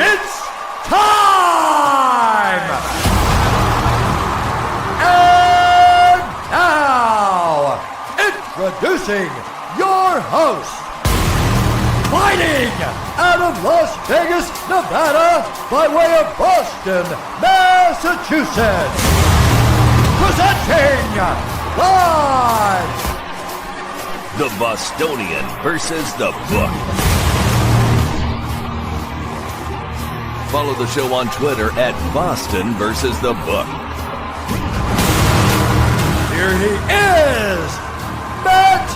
It's time! And now, introducing your host, fighting out of Las Vegas, Nevada, by way of Boston, Massachusetts, presenting live, the Bostonian versus the Book. Follow the show on Twitter at Boston versus the Book. Here he is, Matt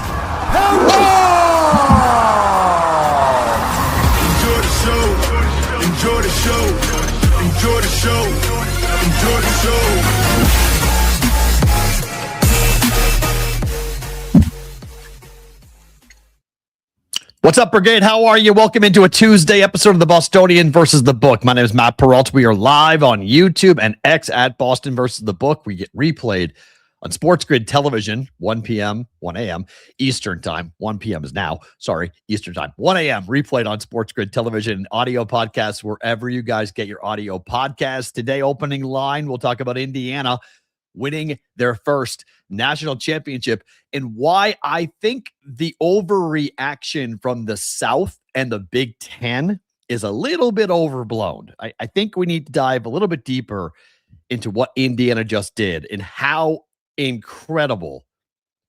Harbaugh! Enjoy the show, enjoy the show, enjoy the show, enjoy the show. What's up, Brigade? How are you? Welcome into a Tuesday episode of the Bostonian versus the Book. My name is Matt Peralta. We are live on YouTube and X at Boston versus the Book. We get replayed on Sports Grid Television, 1 p.m., 1 a.m. Eastern Time. 1 p.m. is now. Sorry, Eastern Time. 1 a.m. replayed on Sports Grid Television, audio podcasts, wherever you guys get your audio podcasts. Today, opening line, we'll talk about Indiana winning their first national championship and why I think the overreaction from the South and the Big Ten is a little bit overblown. I think we need to dive a little bit deeper into what Indiana just did and how incredible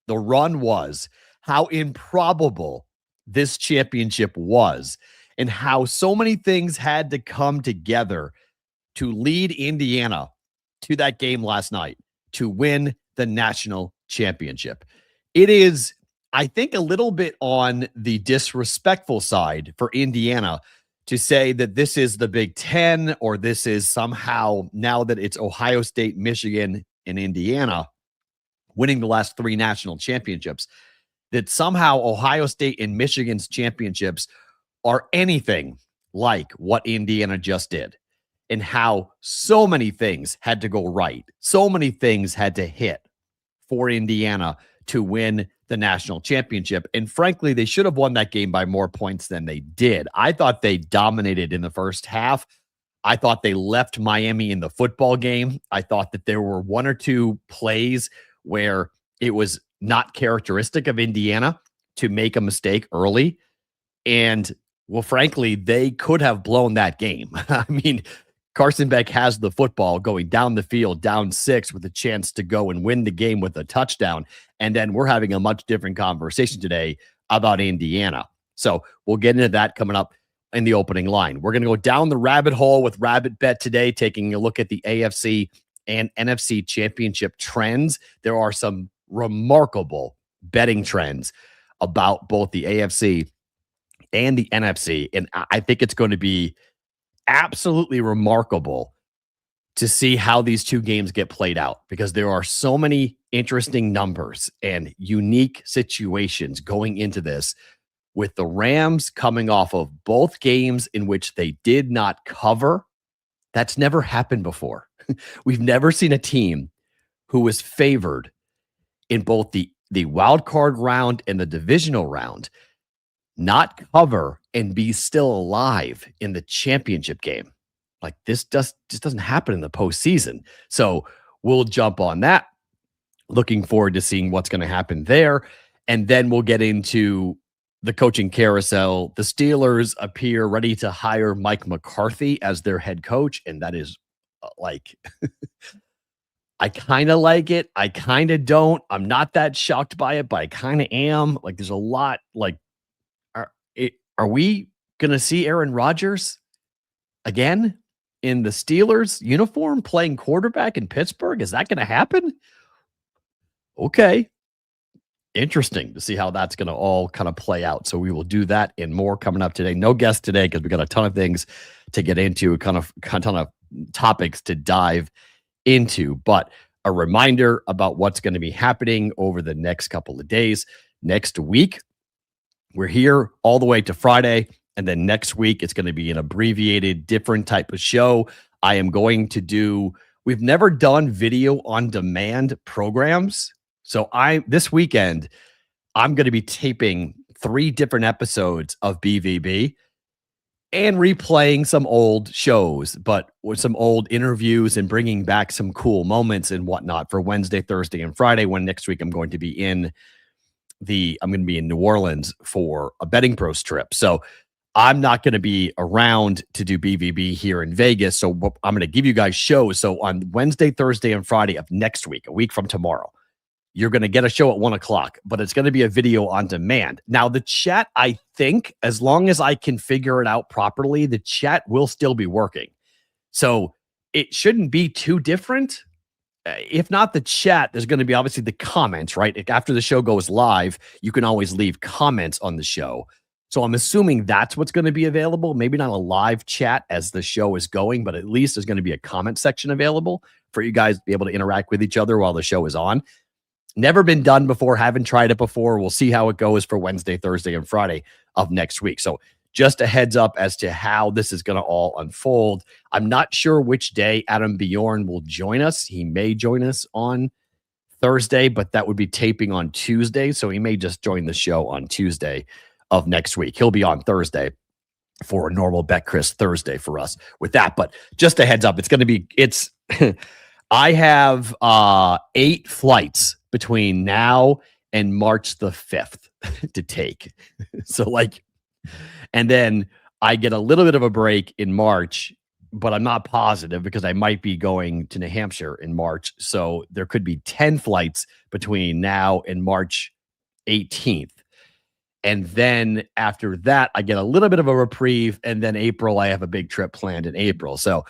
the run was, how improbable this championship was, and how so many things had to come together to lead Indiana to that game last night to win the national championship. It is, I think, a little bit on the disrespectful side for Indiana to say that this is the Big Ten, or this is somehow, now that it's Ohio State, Michigan, and Indiana winning the last three national championships, that somehow Ohio State and Michigan's championships are anything like what Indiana just did, and how so many things had to go right. So many things had to hit for Indiana to win the national championship. And frankly, they should have won that game by more points than they did. I thought they dominated in the first half. I thought they left Miami in the football game. I thought that there were one or two plays where it was not characteristic of Indiana to make a mistake early. And, well, frankly, they could have blown that game. I mean, Carson Beck has the football going down the field, down 6, with a chance to go and win the game with a touchdown. And then we're having a much different conversation today about Indiana. So we'll get into that coming up in the opening line. We're going to go down the rabbit hole with Rabbet Bet today, taking a look at the AFC and NFC championship trends. There are some remarkable betting trends about both the AFC and the NFC. And I think it's going to be absolutely remarkable to see how these two games get played out, because there are so many interesting numbers and unique situations going into this, with the Rams coming off of both games in which they did not cover. That's never happened before. We've never seen a team who was favored in both the wild card round and the divisional round not cover and be still alive in the championship game. Like, this just doesn't happen in the postseason. So we'll jump on that. Looking forward to seeing what's going to happen there. And then we'll get into the coaching carousel. The Steelers appear ready to hire Mike McCarthy as their head coach. And that is I kind of like it. I kind of don't. I'm not that shocked by it, but I kind of am. Like, there's a lot, like, are we going to see Aaron Rodgers again in the Steelers uniform playing quarterback in Pittsburgh? Is that going to happen? Okay. interesting to see how that's going to all kind of play out. So we will do that and more coming up today. No guest today because we got a ton of things to get into, a ton of topics to dive into. But a reminder about what's going to be happening over the next couple of days. Next week, we're here all the way to Friday. And then next week, it's going to be an abbreviated, different type of show. I am going to do, we've never done video on demand programs. So this weekend, I'm going to be taping 3 different episodes of BVB and replaying some old shows, but with some old interviews and bringing back some cool moments and whatnot for Wednesday, Thursday, and Friday, when next week I'm going to be in New Orleans for a Betting Pros trip. So I'm not going to be around to do BVB here in Vegas. So I'm going to give you guys shows. So on Wednesday, Thursday, and Friday of next week, a week from tomorrow, you're going to get a show at 1:00, but it's going to be a video on demand. Now, the chat, I think, as long as I can figure it out properly, the chat will still be working. So it shouldn't be too different. If not the chat, there's going to be obviously the comments, right? After the show goes live, you can always leave comments on the show. So I'm assuming that's what's going to be available. Maybe not a live chat as the show is going, but at least there's going to be a comment section available for you guys to be able to interact with each other while the show is on. Never been done before. Haven't tried it before. We'll see how it goes for Wednesday, Thursday, and Friday of next week. So just a heads up as to how this is going to all unfold. I'm not sure which day Adam Bjorn will join us. He may join us on Thursday, but that would be taping on Tuesday. So he may just join the show on Tuesday of next week. He'll be on Thursday for a normal Bet Chris Thursday for us with that. But just a heads up, I have 8 flights between now and March the 5th to take. And then I get a little bit of a break in March, but I'm not positive because I might be going to New Hampshire in March. So there could be 10 flights between now and March 18th. And then after that, I get a little bit of a reprieve. And then April, I have a big trip planned in April. So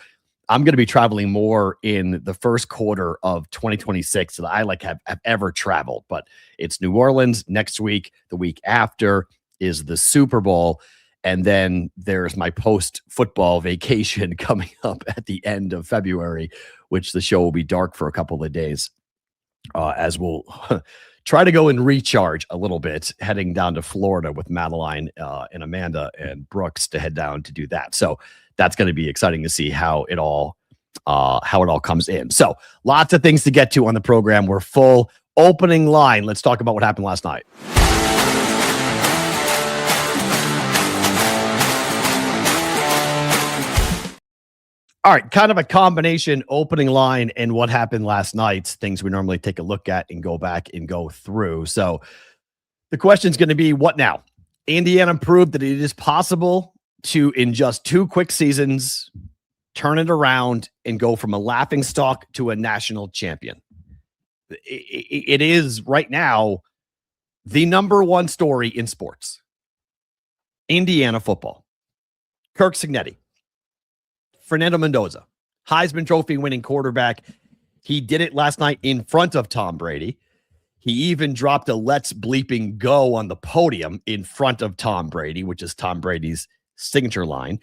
I'm going to be traveling more in the first quarter of 2026 than I have ever traveled. But it's New Orleans next week. The week after is the Super Bowl. And then there's my post-football vacation coming up at the end of February, which the show will be dark for a couple of days as we'll try to go and recharge a little bit, heading down to Florida with Madeline and Amanda and Brooks to head down to do that. So that's going to be exciting to see how it all comes in. So lots of things to get to on the program. We're full. Opening line. Let's talk about what happened last night. All right, kind of a combination opening line and what happened last night, things we normally take a look at and go back and go through. So the question is going to be, what now? Indiana proved that it is possible to, in just 2 quick seasons, turn it around and go from a laughingstock to a national champion. It is right now the number one story in sports. Indiana football. Curt Cignetti. Fernando Mendoza, Heisman Trophy winning quarterback. He did it last night in front of Tom Brady. He even dropped a let's bleeping go on the podium in front of Tom Brady, which is Tom Brady's signature line.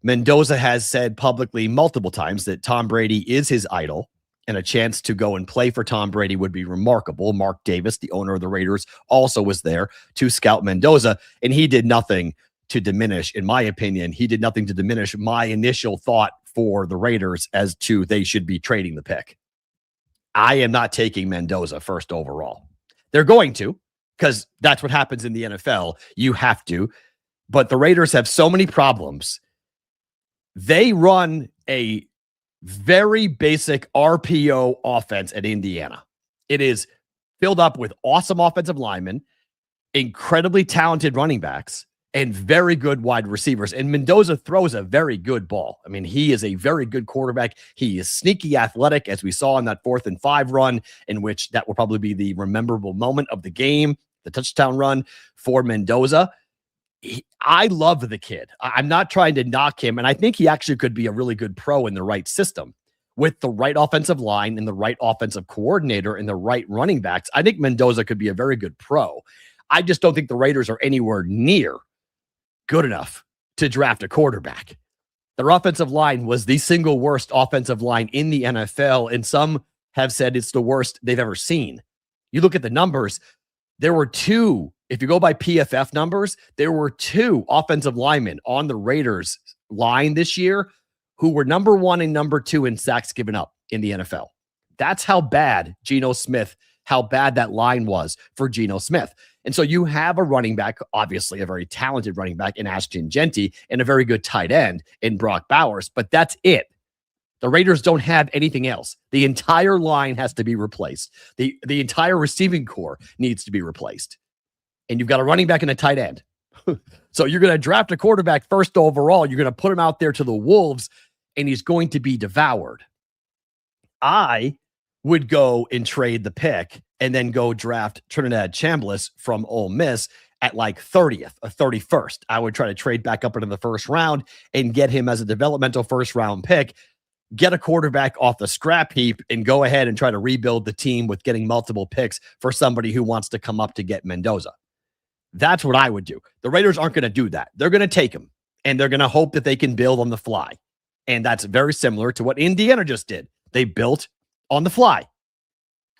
Mendoza has said publicly multiple times that Tom Brady is his idol, and a chance to go and play for Tom Brady would be remarkable. Mark Davis, the owner of the Raiders, also was there to scout Mendoza, and he did nothing to diminish, in my opinion, my initial thought for the Raiders as to they should be trading the pick. I am not taking Mendoza first overall. They're going to, because that's what happens in the NFL. You have to. But the Raiders have so many problems. They run a very basic RPO offense at Indiana. It is filled up with awesome offensive linemen, incredibly talented running backs, and very good wide receivers. And Mendoza throws a very good ball. I mean, he is a very good quarterback. He is sneaky athletic, as we saw in that 4th and 5 run, in which that will probably be the memorable moment of the game, the touchdown run for Mendoza. I love the kid. I'm not trying to knock him, and I think he actually could be a really good pro in the right system. with the right offensive line and the right offensive coordinator and the right running backs, I think Mendoza could be a very good pro. I just don't think the Raiders are anywhere near good enough to draft a quarterback. Their offensive line was the single worst offensive line in the NFL, and some have said it's the worst they've ever seen. You look at the numbers, there were two, if you go by PFF numbers, there were two offensive linemen on the Raiders line this year who were number 1 and number 2 in sacks given up in the NFL. That's how bad how bad that line was for Geno Smith. And so you have a running back, obviously a very talented running back in Ashton Genty, and a very good tight end in Brock Bowers, but that's it. The Raiders don't have anything else. The entire line has to be replaced. The entire receiving core needs to be replaced. And you've got a running back and a tight end. So you're going to draft a quarterback first overall. You're going to put him out there to the wolves, and he's going to be devoured. I would go and trade the pick and then go draft Trinidad Chambliss from Ole Miss at like 30th or 31st. I would try to trade back up into the first round and get him as a developmental first round pick, get a quarterback off the scrap heap, and go ahead and try to rebuild the team with getting multiple picks for somebody who wants to come up to get Mendoza. That's what I would do. The Raiders aren't going to do that. They're going to take him, and they're going to hope that they can build on the fly. And that's very similar to what Indiana just did. They built on the fly.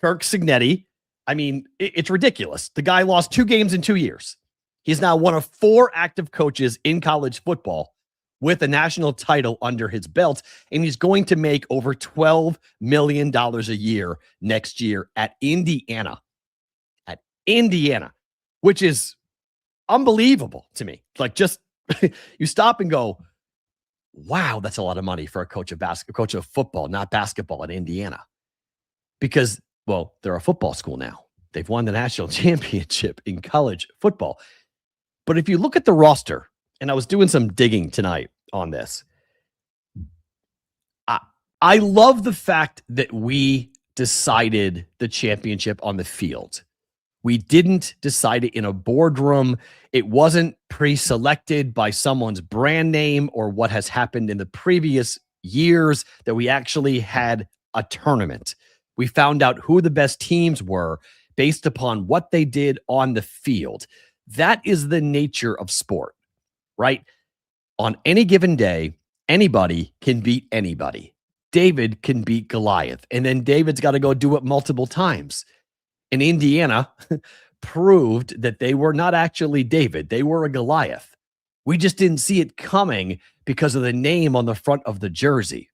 Curt Cignetti, I mean, it's ridiculous. The guy lost 2 games in 2 years. He's now one of 4 active coaches in college football with a national title under his belt, and he's going to make over $12 million a year next year at Indiana. At Indiana, which is unbelievable to me. Like, just you stop and go, wow, that's a lot of money for a coach of football, not basketball, at Indiana. Because, well, they're a football school now. They've won the national championship in college football. But if you look at the roster, and I was doing some digging tonight on this, I love the fact that we decided the championship on the field. We didn't decide it in a boardroom. It wasn't pre-selected by someone's brand name or what has happened in the previous years, that we actually had a tournament. We found out who the best teams were based upon what they did on the field. That is the nature of sport, right? On any given day, anybody can beat anybody. David can beat Goliath, and then David's got to go do it multiple times. And Indiana proved that they were not actually David. They were a Goliath. We just didn't see it coming because of the name on the front of the jersey.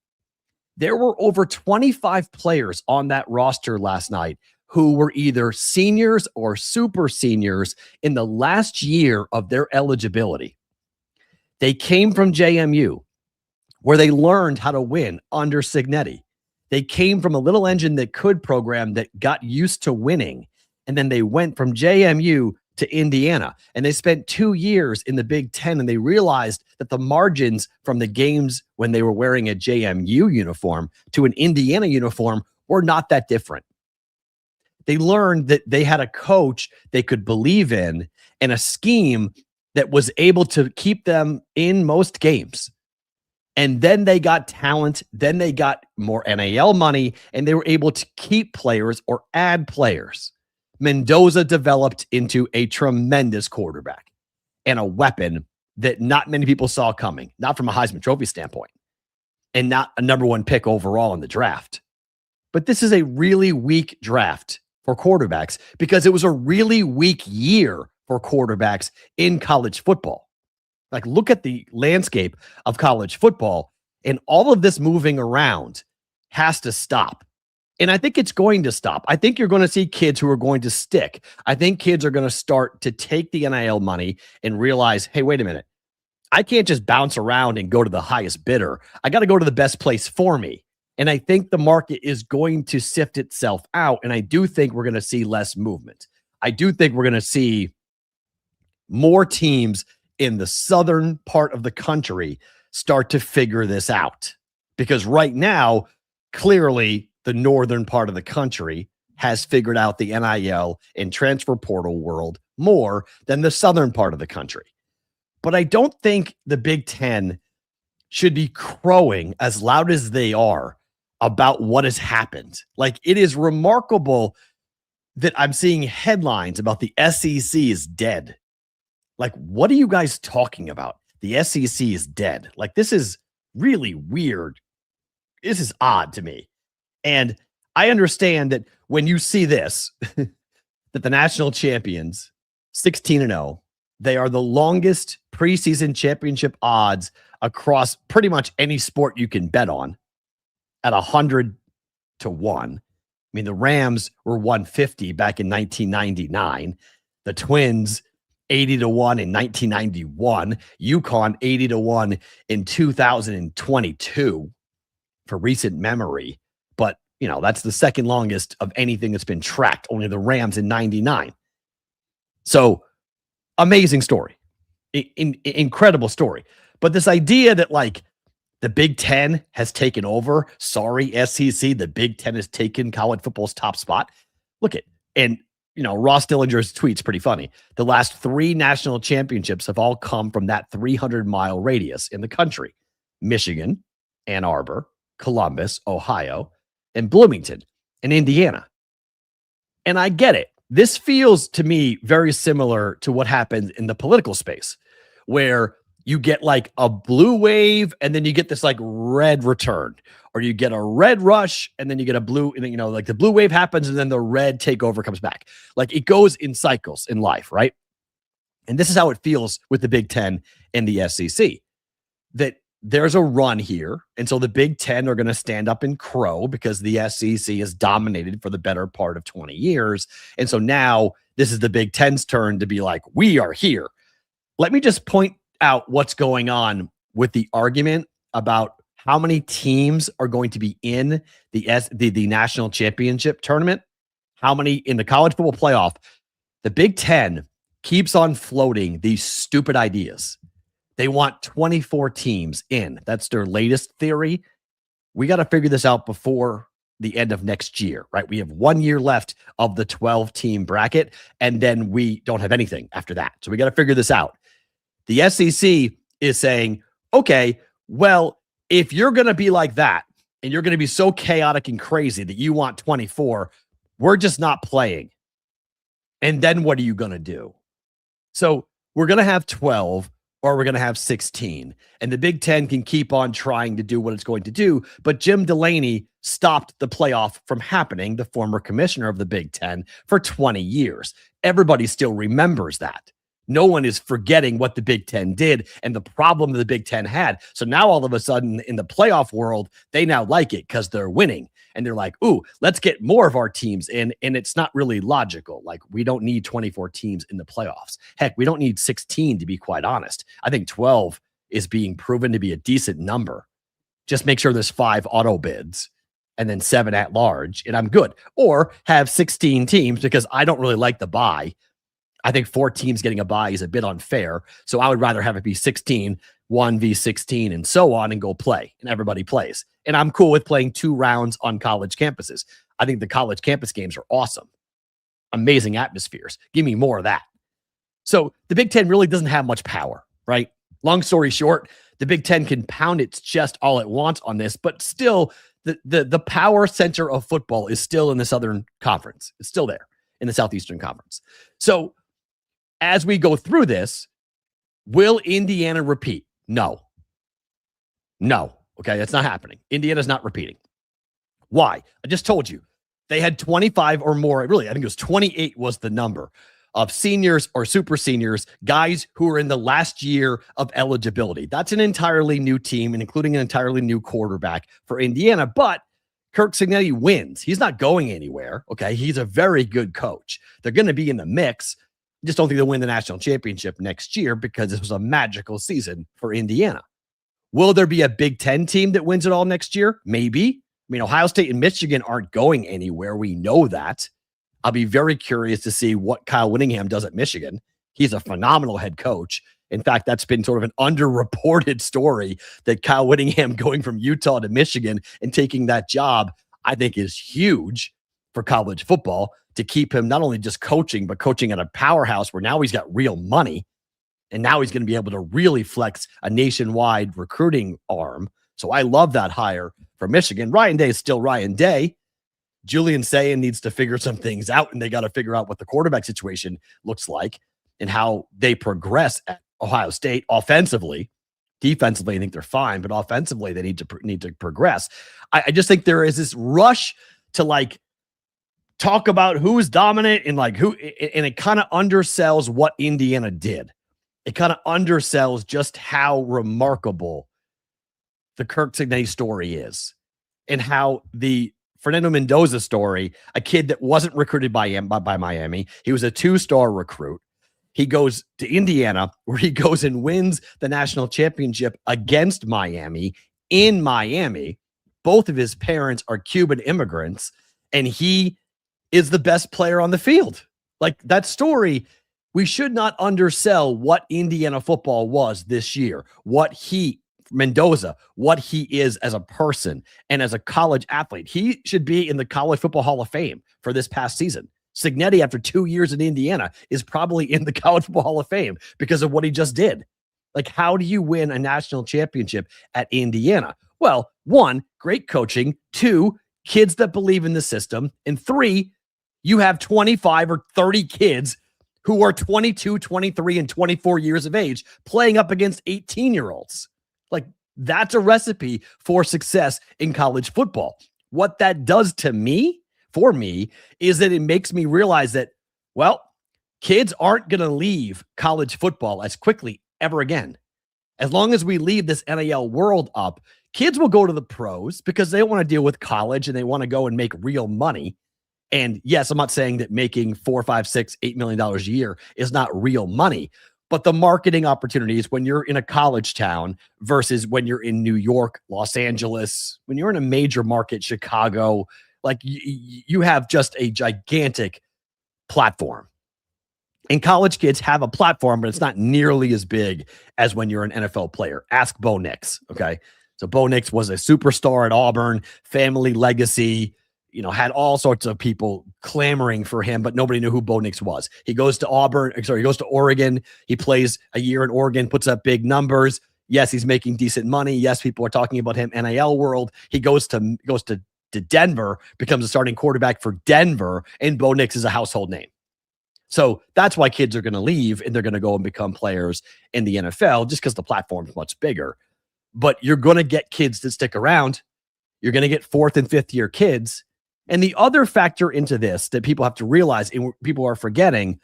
There were over 25 players on that roster last night who were either seniors or super seniors in the last year of their eligibility. They came from JMU, where they learned how to win under Cignetti. They came from a little engine that could program that got used to winning. And then they went from JMU to Indiana, and they spent 2 years in the Big Ten, and they realized that the margins from the games when they were wearing a JMU uniform to an Indiana uniform were not that different. They learned that they had a coach they could believe in and a scheme that was able to keep them in most games. And then they got talent, then they got more NAL money, and they were able to keep players or add players. Mendoza developed into a tremendous quarterback and a weapon that not many people saw coming, not from a Heisman Trophy standpoint, and not a number 1 pick overall in the draft. But this is a really weak draft for quarterbacks because it was a really weak year for quarterbacks in college football. Like, look at the landscape of college football, and all of this moving around has to stop. And I think it's going to stop. I think you're going to see kids who are going to stick. I think kids are going to start to take the NIL money and realize, hey, wait a minute. I can't just bounce around and go to the highest bidder. I got to go to the best place for me. And I think the market is going to sift itself out. And I do think we're going to see less movement. I do think we're going to see more teams in the southern part of the country start to figure this out. Because right now, clearly, the northern part of the country has figured out the NIL and transfer portal world more than the southern part of the country. But I don't think the Big Ten should be crowing as loud as they are about what has happened. Like, it is remarkable that I'm seeing headlines about the SEC is dead. Like, what are you guys talking about? The SEC is dead. Like, this is really weird. This is odd to me. And I understand that when you see this, that the national champions, 16-0, they are the longest preseason championship odds across pretty much any sport you can bet on at 100 to 1. I mean, the Rams were 150 back in 1999. The Twins, 80 to 1 in 1991. UConn, 80 to 1 in 2022 for recent memory. But, you know, that's the second longest of anything that's been tracked. Only the Rams in 99. So, amazing story. Incredible story. But this idea that, like, the Big Ten has taken over. Sorry, SEC. The Big Ten has taken college football's top spot. Look at, and, you know, Ross Dillinger's tweet's pretty funny. The last 3 national championships have all come from that 300-mile radius in the country. Michigan, Ann Arbor, Columbus, Ohio, and Bloomington in Indiana. And I get it. This feels to me very similar to what happened in the political space, where you get like a blue wave and then you get this like red return, or you get a red rush and then you get a blue, and then, you know, like the blue wave happens and then the red takeover comes back. Like, it goes in cycles in life, right? And this is how it feels with the Big Ten and the SEC, that there's a run here. And so the Big Ten are going to stand up and crow because the SEC is dominated for the better part of 20 years. And so now this is the Big Ten's turn to be like, we are here. Let me just point out what's going on with the argument about how many teams are going to be in the national championship tournament, how many in the college football playoff. The Big Ten keeps on floating these stupid ideas. They want 24 teams in. That's their latest theory. We got to figure this out before the end of next year, right? We have 1 year left of the 12-team bracket, and then we don't have anything after that. So we got to figure this out. The SEC is saying, okay, well, if you're going to be like that, and you're going to be so chaotic and crazy that you want 24, we're just not playing. And then what are you going to do? So we're going to have 12, or we're going to have 16. And the Big Ten can keep on trying to do what it's going to do. But Jim Delaney stopped the playoff from happening, the former commissioner of the Big Ten, for 20 years. Everybody still remembers that. No one is forgetting what the Big Ten did and the problem the Big Ten had. So now all of a sudden in the playoff world, they now like it because they're winning. And they're like, ooh, let's get more of our teams in. And it's not really logical. Like, we don't need 24 teams in the playoffs. Heck, we don't need 16, to be quite honest. I think 12 is being proven to be a decent number. Just make sure there's 5 auto bids and then 7 at large, and I'm good. Or have 16 teams, because I don't really like the bye. I think 4 teams getting a bye is a bit unfair. So I would rather have it be 16, 1v16, and so on, and go play, and everybody plays. And I'm cool with playing 2 rounds on college campuses. I think the college campus games are awesome. Amazing atmospheres. Give me more of that. So the Big Ten really doesn't have much power, right? Long story short, the Big Ten can pound its chest all it wants on this, but still the power center of football is still in the Southern Conference. It's still there in the Southeastern Conference. So as we go through this, will Indiana repeat? No. Okay, that's not happening. Indiana's not repeating. Why? I just told you. They had 25 or more. Really, I think it was 28 was the number of seniors or super seniors, guys who are in the last year of eligibility. That's an entirely new team, and including an entirely new quarterback for Indiana. But Curt Cignetti wins. He's not going anywhere. Okay, he's a very good coach. They're going to be in the mix. Just don't think they'll win the national championship next year, because this was a magical season for Indiana. Will there be a Big Ten team that wins it all next year? Maybe. I mean, Ohio State and Michigan aren't going anywhere. We know that. I'll be very curious to see what Kyle Whittingham does at Michigan. He's a phenomenal head coach. In fact, that's been sort of an underreported story, that Kyle Whittingham going from Utah to Michigan and taking that job, I think, is huge for college football, to keep him not only just coaching, but coaching at a powerhouse where now he's got real money. And now he's going to be able to really flex a nationwide recruiting arm So I love that hire for Michigan. Ryan Day is still Ryan Day. Julian Sayin needs to figure some things out, and they got to figure out what the quarterback situation looks like and how they progress at Ohio State offensively. Defensively, I think they're fine, but offensively, they need to progress. I just think there is this rush to like talk about who's dominant and like who, and it kind of undersells what Indiana did. It kind of undersells just how remarkable the Curt Cignetti story is, and how the Fernando Mendoza story, a kid that wasn't recruited by Miami. He was a 2-star recruit. He goes to Indiana, where he goes and wins the national championship against Miami in Miami. Both of his parents are Cuban immigrants, and he is the best player on the field. Like, that story, we should not undersell what Indiana football was this year, Mendoza, what he is as a person and as a college athlete. He should be in the College Football Hall of Fame for this past season. Cignetti, after 2 years in Indiana, is probably in the College Football Hall of Fame because of what he just did. Like, how do you win a national championship at Indiana? Well, 1, great coaching. 2, kids that believe in the system. And 3, you have 25 or 30 kids who are 22, 23, and 24 years of age playing up against 18-year-olds. Like, that's a recipe for success in college football. What that does for me, is that it makes me realize that, well, kids aren't going to leave college football as quickly ever again. As long as we leave this NIL world up, kids will go to the pros because they want to deal with college and they want to go and make real money. And yes, I'm not saying that making $4, $5, $6, $8 million a year is not real money, but the marketing opportunities when you're in a college town versus when you're in New York, Los Angeles, when you're in a major market, Chicago, like you have just a gigantic platform. And college kids have a platform, but it's not nearly as big as when you're an NFL player. Ask Bo Nix, okay? So Bo Nix was a superstar at Auburn, family legacy, had all sorts of people clamoring for him, but nobody knew who Bo Nix was. He goes to Oregon. He plays a year in Oregon, puts up big numbers. Yes, he's making decent money. Yes, people are talking about him NIL world. He goes to Denver, becomes a starting quarterback for Denver, and Bo Nix is a household name. So that's why kids are going to leave and they're going to go and become players in the NFL just because the platform is much bigger. But you're going to get kids that stick around. You're going to get 4th and 5th year kids. And the other factor into this that people have to realize, and people are forgetting,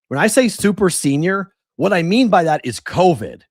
when I say super senior, what I mean by that is COVID.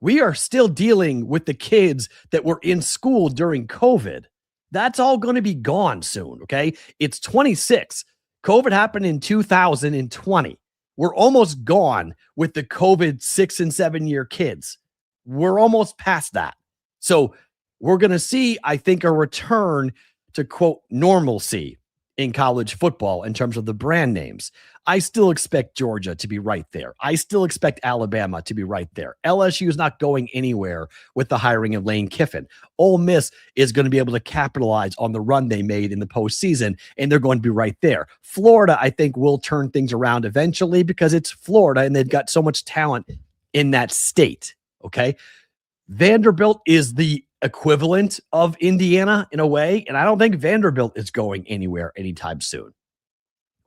We are still dealing with the kids that were in school during COVID. That's all going to be gone soon, okay? It's 26. COVID happened in 2020. We're almost gone with the COVID 6 and 7 year kids. We're almost past that. So we're going to see, I think, a return to, quote, normalcy in college football in terms of the brand names. I still expect Georgia to be right there. I still expect Alabama to be right there. LSU is not going anywhere with the hiring of Lane Kiffin. Ole Miss is going to be able to capitalize on the run they made in the postseason, and they're going to be right there. Florida, I think, will turn things around eventually because it's Florida, and they've got so much talent in that state, okay? Vanderbilt is the equivalent of Indiana in a way, and I don't think Vanderbilt is going anywhere anytime soon.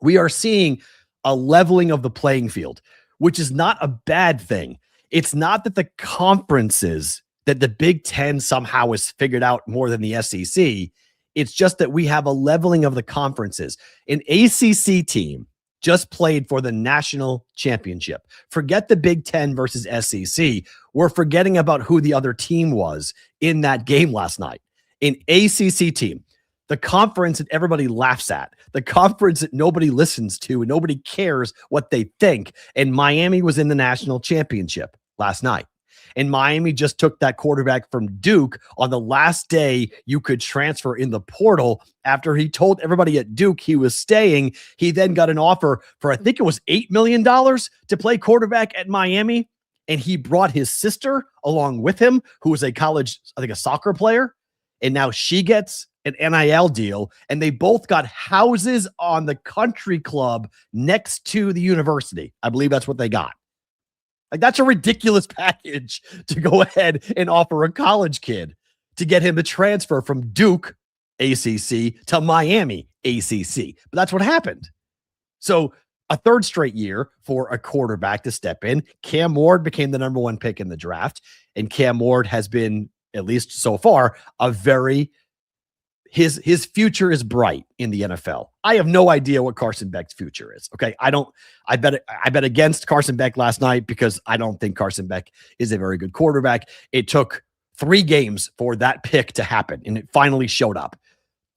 We are seeing a leveling of the playing field, which is not a bad thing. It's not that the conferences, that the Big Ten somehow has figured out more than the SEC. It's just that we have a leveling of the conferences. An ACC team just played for the national championship. Forget the Big Ten versus SEC. We're forgetting about who the other team was in that game last night. An ACC team, the conference that everybody laughs at, the conference that nobody listens to and nobody cares what they think. And Miami was in the national championship last night. And Miami just took that quarterback from Duke on the last day you could transfer in the portal. After he told everybody at Duke he was staying, he then got an offer for, I think it was $8 million to play quarterback at Miami. And he brought his sister along with him, who was a college, I think a soccer player. And now she gets an NIL deal. And they both got houses on the country club next to the university. I believe that's what they got. Like, that's a ridiculous package to go ahead and offer a college kid. to get him to transfer from Duke ACC to Miami ACC. But that's what happened. So a third straight year for a quarterback to step in. Cam Ward became the number 1 pick in the draft, and Cam Ward has been, at least so far, his future is bright in the NFL. I have no idea what Carson Beck's future is. Okay. I bet against Carson Beck last night because I don't think Carson Beck is a very good quarterback. It took 3 games for that pick to happen, and it finally showed up.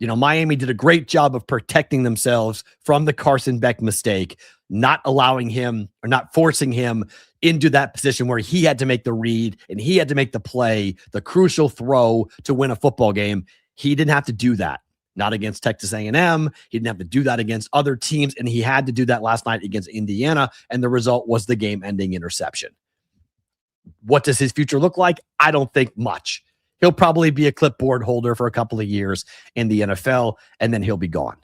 Miami did a great job of protecting themselves from the Carson Beck mistake, not allowing him or not forcing him into that position where he had to make the read and he had to make the play, the crucial throw to win a football game. He didn't have to do that. Not against Texas A&M. He didn't have to do that against other teams, and he had to do that last night against Indiana, and the result was the game-ending interception. What does his future look like? I don't think much. He'll probably be a clipboard holder for a couple of years in the NFL, and then he'll be gone.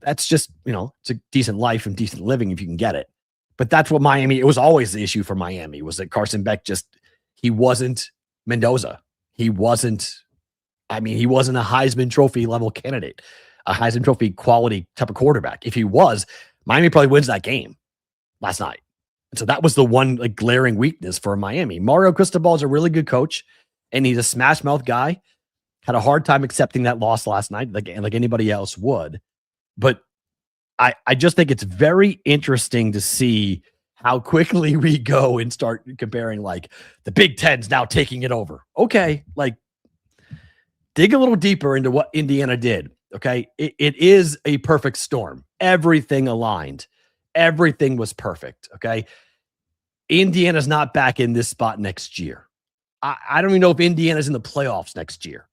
That's just, it's a decent life and decent living if you can get it. But that's what it was always the issue for Miami, was that Carson Beck he wasn't Mendoza. He wasn't a Heisman Trophy level candidate, a Heisman Trophy quality type of quarterback. If he was, Miami probably wins that game last night. And so that was the one glaring weakness for Miami. Mario Cristobal is a really good coach, and he's a smash mouth guy. Had a hard time accepting that loss last night, like anybody else would. But I just think it's very interesting to see how quickly we go and start comparing, the Big Ten's now taking it over. Okay, dig a little deeper into what Indiana did. Okay, it is a perfect storm. Everything aligned. Everything was perfect. Okay, Indiana's not back in this spot next year. I don't even know if Indiana's in the playoffs next year.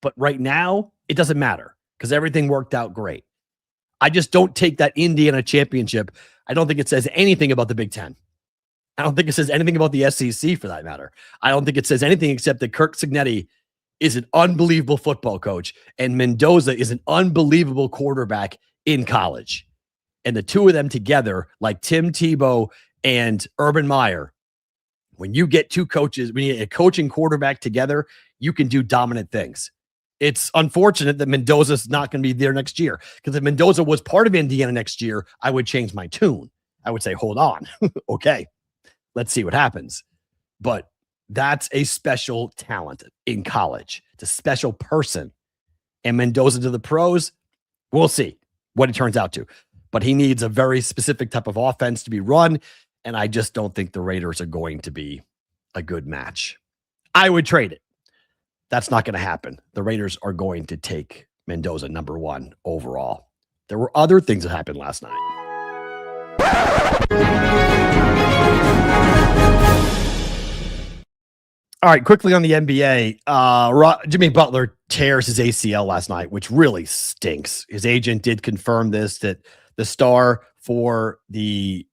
But right now, it doesn't matter because everything worked out great. I just don't take that Indiana championship. I don't think it says anything about the Big Ten. I don't think it says anything about the SEC for that matter. I don't think it says anything except that Curt Cignetti is an unbelievable football coach and Mendoza is an unbelievable quarterback in college. And the two of them together, like Tim Tebow and Urban Meyer, when you get two coaches, when you get a coach and quarterback together, you can do dominant things. It's unfortunate that Mendoza's not going to be there next year, because if Mendoza was part of Indiana next year, I would change my tune. I would say, hold on. Okay, let's see what happens. But that's a special talent in college. It's a special person. And Mendoza to the pros, we'll see what it turns out to. But he needs a very specific type of offense to be run, and I just don't think the Raiders are going to be a good match. I would trade it. That's not going to happen. The Raiders are going to take Mendoza number 1 overall. There were other things that happened last night. All right, quickly on the NBA. Jimmy Butler tears his ACL last night, which really stinks. His agent did confirm this, that the star for the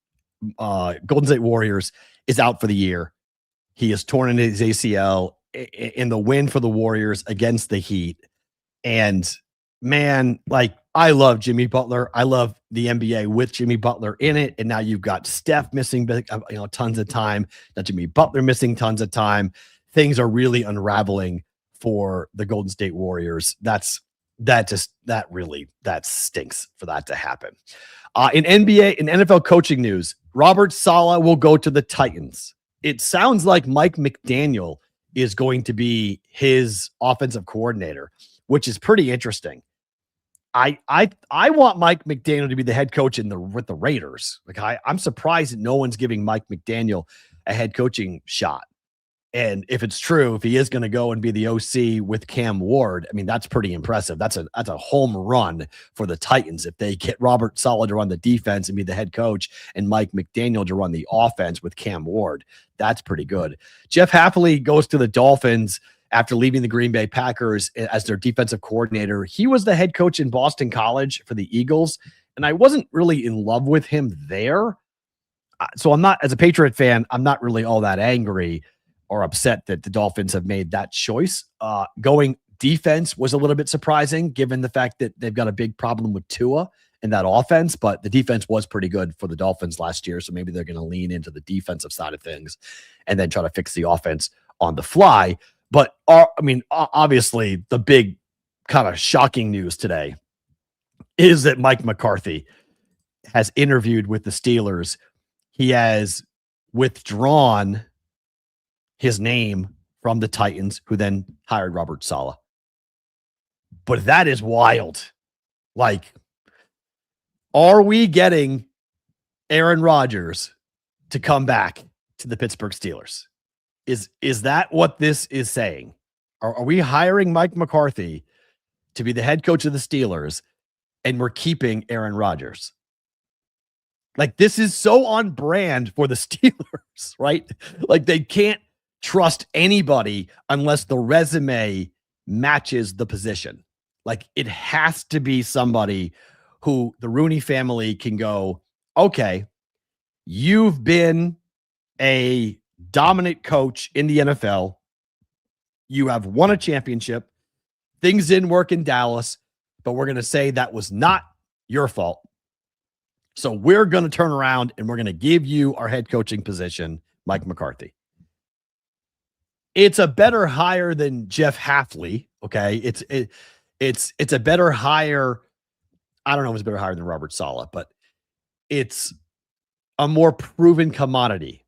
Golden State Warriors is out for the year. He is torn in his ACL in the win for the Warriors against the Heat. And man, I love Jimmy Butler. I love the NBA with Jimmy Butler in it. And now you've got Steph missing, tons of time. Now Jimmy Butler missing tons of time. Things are really unraveling for the Golden State Warriors. That stinks for that to happen. In NFL coaching news, Robert Saleh will go to the Titans. It sounds like Mike McDaniel is going to be his offensive coordinator, which is pretty interesting. I want Mike McDaniel to be the head coach with the Raiders. I'm surprised that no one's giving Mike McDaniel a head coaching shot. And if it's true, if he is going to go and be the OC with Cam Ward, I mean, that's pretty impressive. That's a home run for the Titans if they get Robert Saleh to run the defense and be the head coach and Mike McDaniel to run the offense with Cam Ward. That's pretty good. Jeff Hafley goes to the Dolphins after leaving the Green Bay Packers as their defensive coordinator. He was the head coach in Boston College for the Eagles, and I wasn't really in love with him there. So I'm not, as a Patriot fan, I'm not really all that angry or upset that the Dolphins have made that choice. Going defense was a little bit surprising given the fact that they've got a big problem with Tua in that offense, but the defense was pretty good for the Dolphins last year. So maybe they're going to lean into the defensive side of things and then try to fix the offense on the fly. But obviously the big kind of shocking news today is that Mike McCarthy has interviewed with the Steelers. He has withdrawn his name from the Titans, who then hired Robert Saleh. But that is wild. Like, are we getting Aaron Rodgers to come back to the Pittsburgh Steelers? Is that what this is saying? Are we hiring Mike McCarthy to be the head coach of the Steelers, and we're keeping Aaron Rodgers? Like, this is so on brand for the Steelers, right? Like, they can't trust anybody unless the resume matches the position. Like, it has to be somebody who the Rooney family can go, okay, you've been a dominant coach in the NFL. You have won a championship. Things didn't work in Dallas, but we're going to say that was not your fault. So we're going to turn around and we're going to give you our head coaching position, Mike McCarthy. It's a better hire than Jeff Hafley. Okay. It's a better hire. I don't know if it's a better hire than Robert Saleh, but it's a more proven commodity.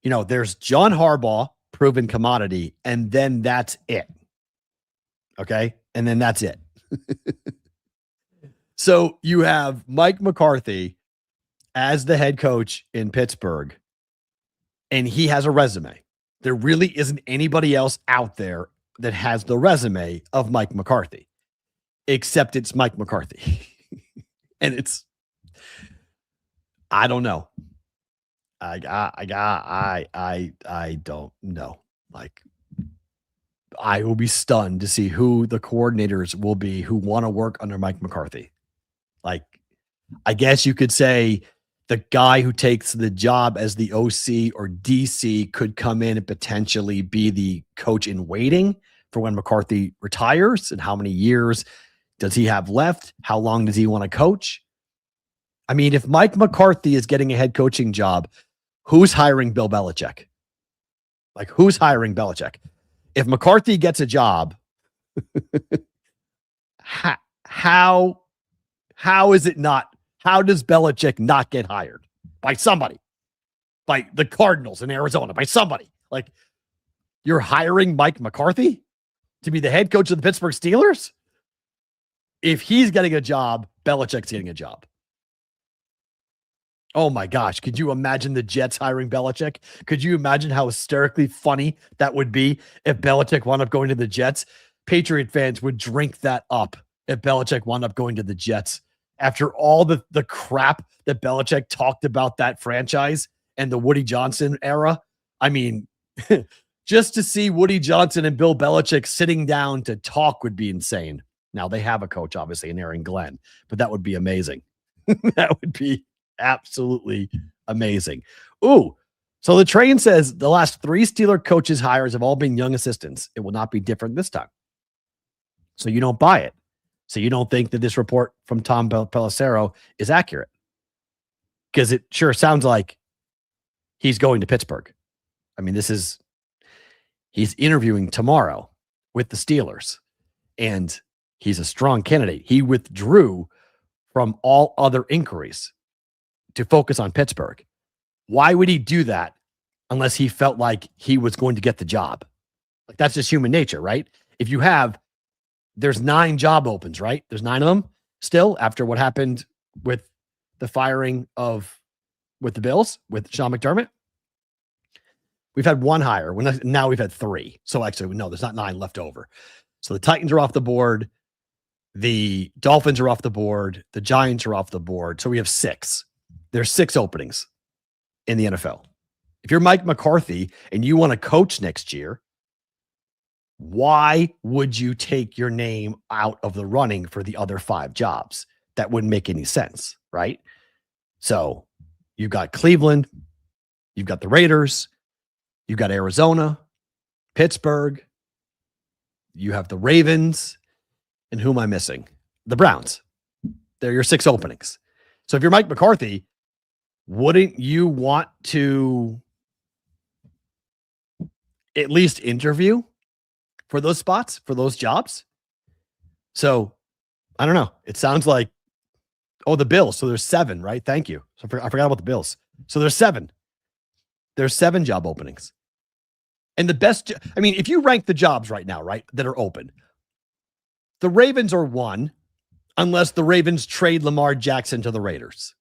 You know, there's John Harbaugh, proven commodity, and then that's it. Okay. And then that's it. So you have Mike McCarthy as the head coach in Pittsburgh, and he has a resume. There really isn't anybody else out there that has the resume of Mike McCarthy, except it's Mike McCarthy. And I don't know. I don't know. Like, I will be stunned to see who the coordinators will be who want to work under Mike McCarthy. Like, I guess you could say the guy who takes the job as the OC or DC could come in and potentially be the coach in waiting for when McCarthy retires, and how many years does he have left? How long does he want to coach? I mean, if Mike McCarthy is getting a head coaching job, who's hiring Bill Belichick? Like, who's hiring Belichick? If McCarthy gets a job, how is it not? How does Belichick not get hired? By somebody. By the Cardinals in Arizona. By somebody. Like, you're hiring Mike McCarthy to be the head coach of the Pittsburgh Steelers? If he's getting a job, Belichick's getting a job. Oh my gosh. Could you imagine the Jets hiring Belichick? Could you imagine how hysterically funny that would be if Belichick wound up going to the Jets? Patriot fans would drink that up if Belichick wound up going to the Jets. After all the crap that Belichick talked about that franchise and the Woody Johnson era. I mean, just to see Woody Johnson and Bill Belichick sitting down to talk would be insane. Now, they have a coach, obviously, in Aaron Glenn, but that would be amazing. That would be absolutely amazing. Ooh, so the train says the last 3 Steeler coaches hires have all been young assistants. It will not be different this time. So you don't buy it. So you don't think that this report from Tom Pelissero is accurate? Because it sure sounds like he's going to Pittsburgh. I mean, he's interviewing tomorrow with the Steelers, and he's a strong candidate. He withdrew from all other inquiries to focus on Pittsburgh. Why would he do that unless he felt like he was going to get the job? Like, that's just human nature, right? If you have, there's 9 job opens, right? There's 9 of them still after what happened with the firing with the Bills, with Sean McDermott. We've had 1 hire. Now we've had 3. So actually, no, there's not 9 left over. So the Titans are off the board. The Dolphins are off the board. The Giants are off the board. So we have 6. There's 6 openings in the NFL. If you're Mike McCarthy and you want to coach next year, why would you take your name out of the running for the other 5 jobs? That wouldn't make any sense, right? So you've got Cleveland, you've got the Raiders, you've got Arizona, Pittsburgh, you have the Ravens, and who am I missing? The Browns. They're your 6 openings. So if you're Mike McCarthy, wouldn't you want to at least interview for those spots, for those jobs. So I don't know. It sounds like, the Bills. So there's 7, right? Thank you. So I forgot about the Bills. So there's 7. There's 7 job openings. And the best, if you rank the jobs right now, right, that are open, the Ravens are 1, unless the Ravens trade Lamar Jackson to the Raiders,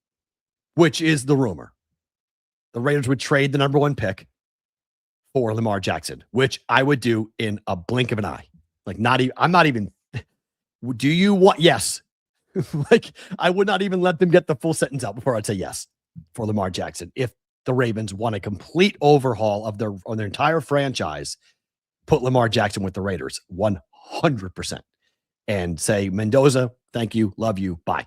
which is the rumor. The Raiders would trade the number 1 pick for Lamar Jackson, which I would do in a blink of an eye. Like, I'm not even, do you want, yes. Like, I would not even let them get the full sentence out before I'd say yes for Lamar Jackson. If the Ravens want a complete overhaul of their entire franchise, put Lamar Jackson with the Raiders 100%, and say, Mendoza, thank you, love you, bye.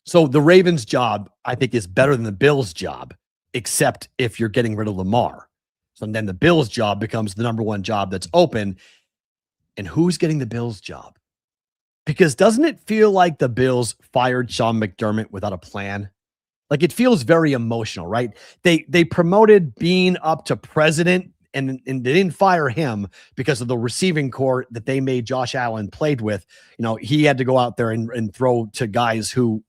So the Ravens job, I think, is better than the Bills job, except if you're getting rid of Lamar. So then the Bills job becomes the number 1 job that's open. And who's getting the Bills job? Because doesn't it feel like the Bills fired Sean McDermott without a plan? Like, it feels very emotional, right? They promoted Bean up to president, and they didn't fire him because of the receiving core that they made Josh Allen played with. He had to go out there and throw to guys who,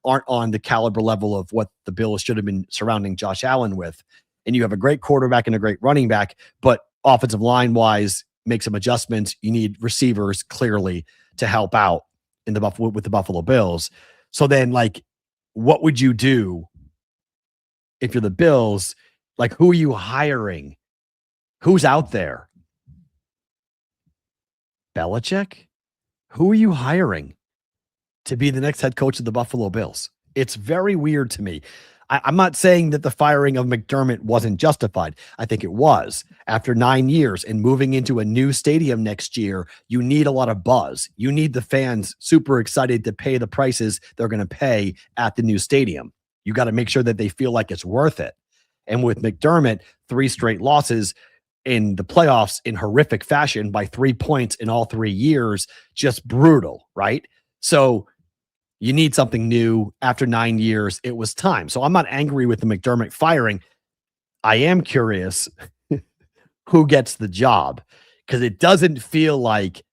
aren't on the caliber level of what the Bills should have been surrounding Josh Allen with. And you have a great quarterback and a great running back, but offensive line wise, make some adjustments. You need receivers clearly to help out with the Buffalo Bills. So then, like, what would you do if you're the Bills? Like, who are you hiring? Who's out there? Belichick? Who are you hiring to be the next head coach of the Buffalo Bills? It's very weird to me. I'm not saying that the firing of McDermott wasn't justified. I think it was. After 9 years and moving into a new stadium next year, you need a lot of buzz. You need the fans super excited to pay the prices they're going to pay at the new stadium. You got to make sure that they feel like it's worth it. And with McDermott, 3 straight losses in the playoffs in horrific fashion by 3 points in all 3 years, just brutal, right? So you need something new. After 9 years, it was time. So I'm not angry with the McDermott firing. I am curious who gets the job, because it doesn't feel like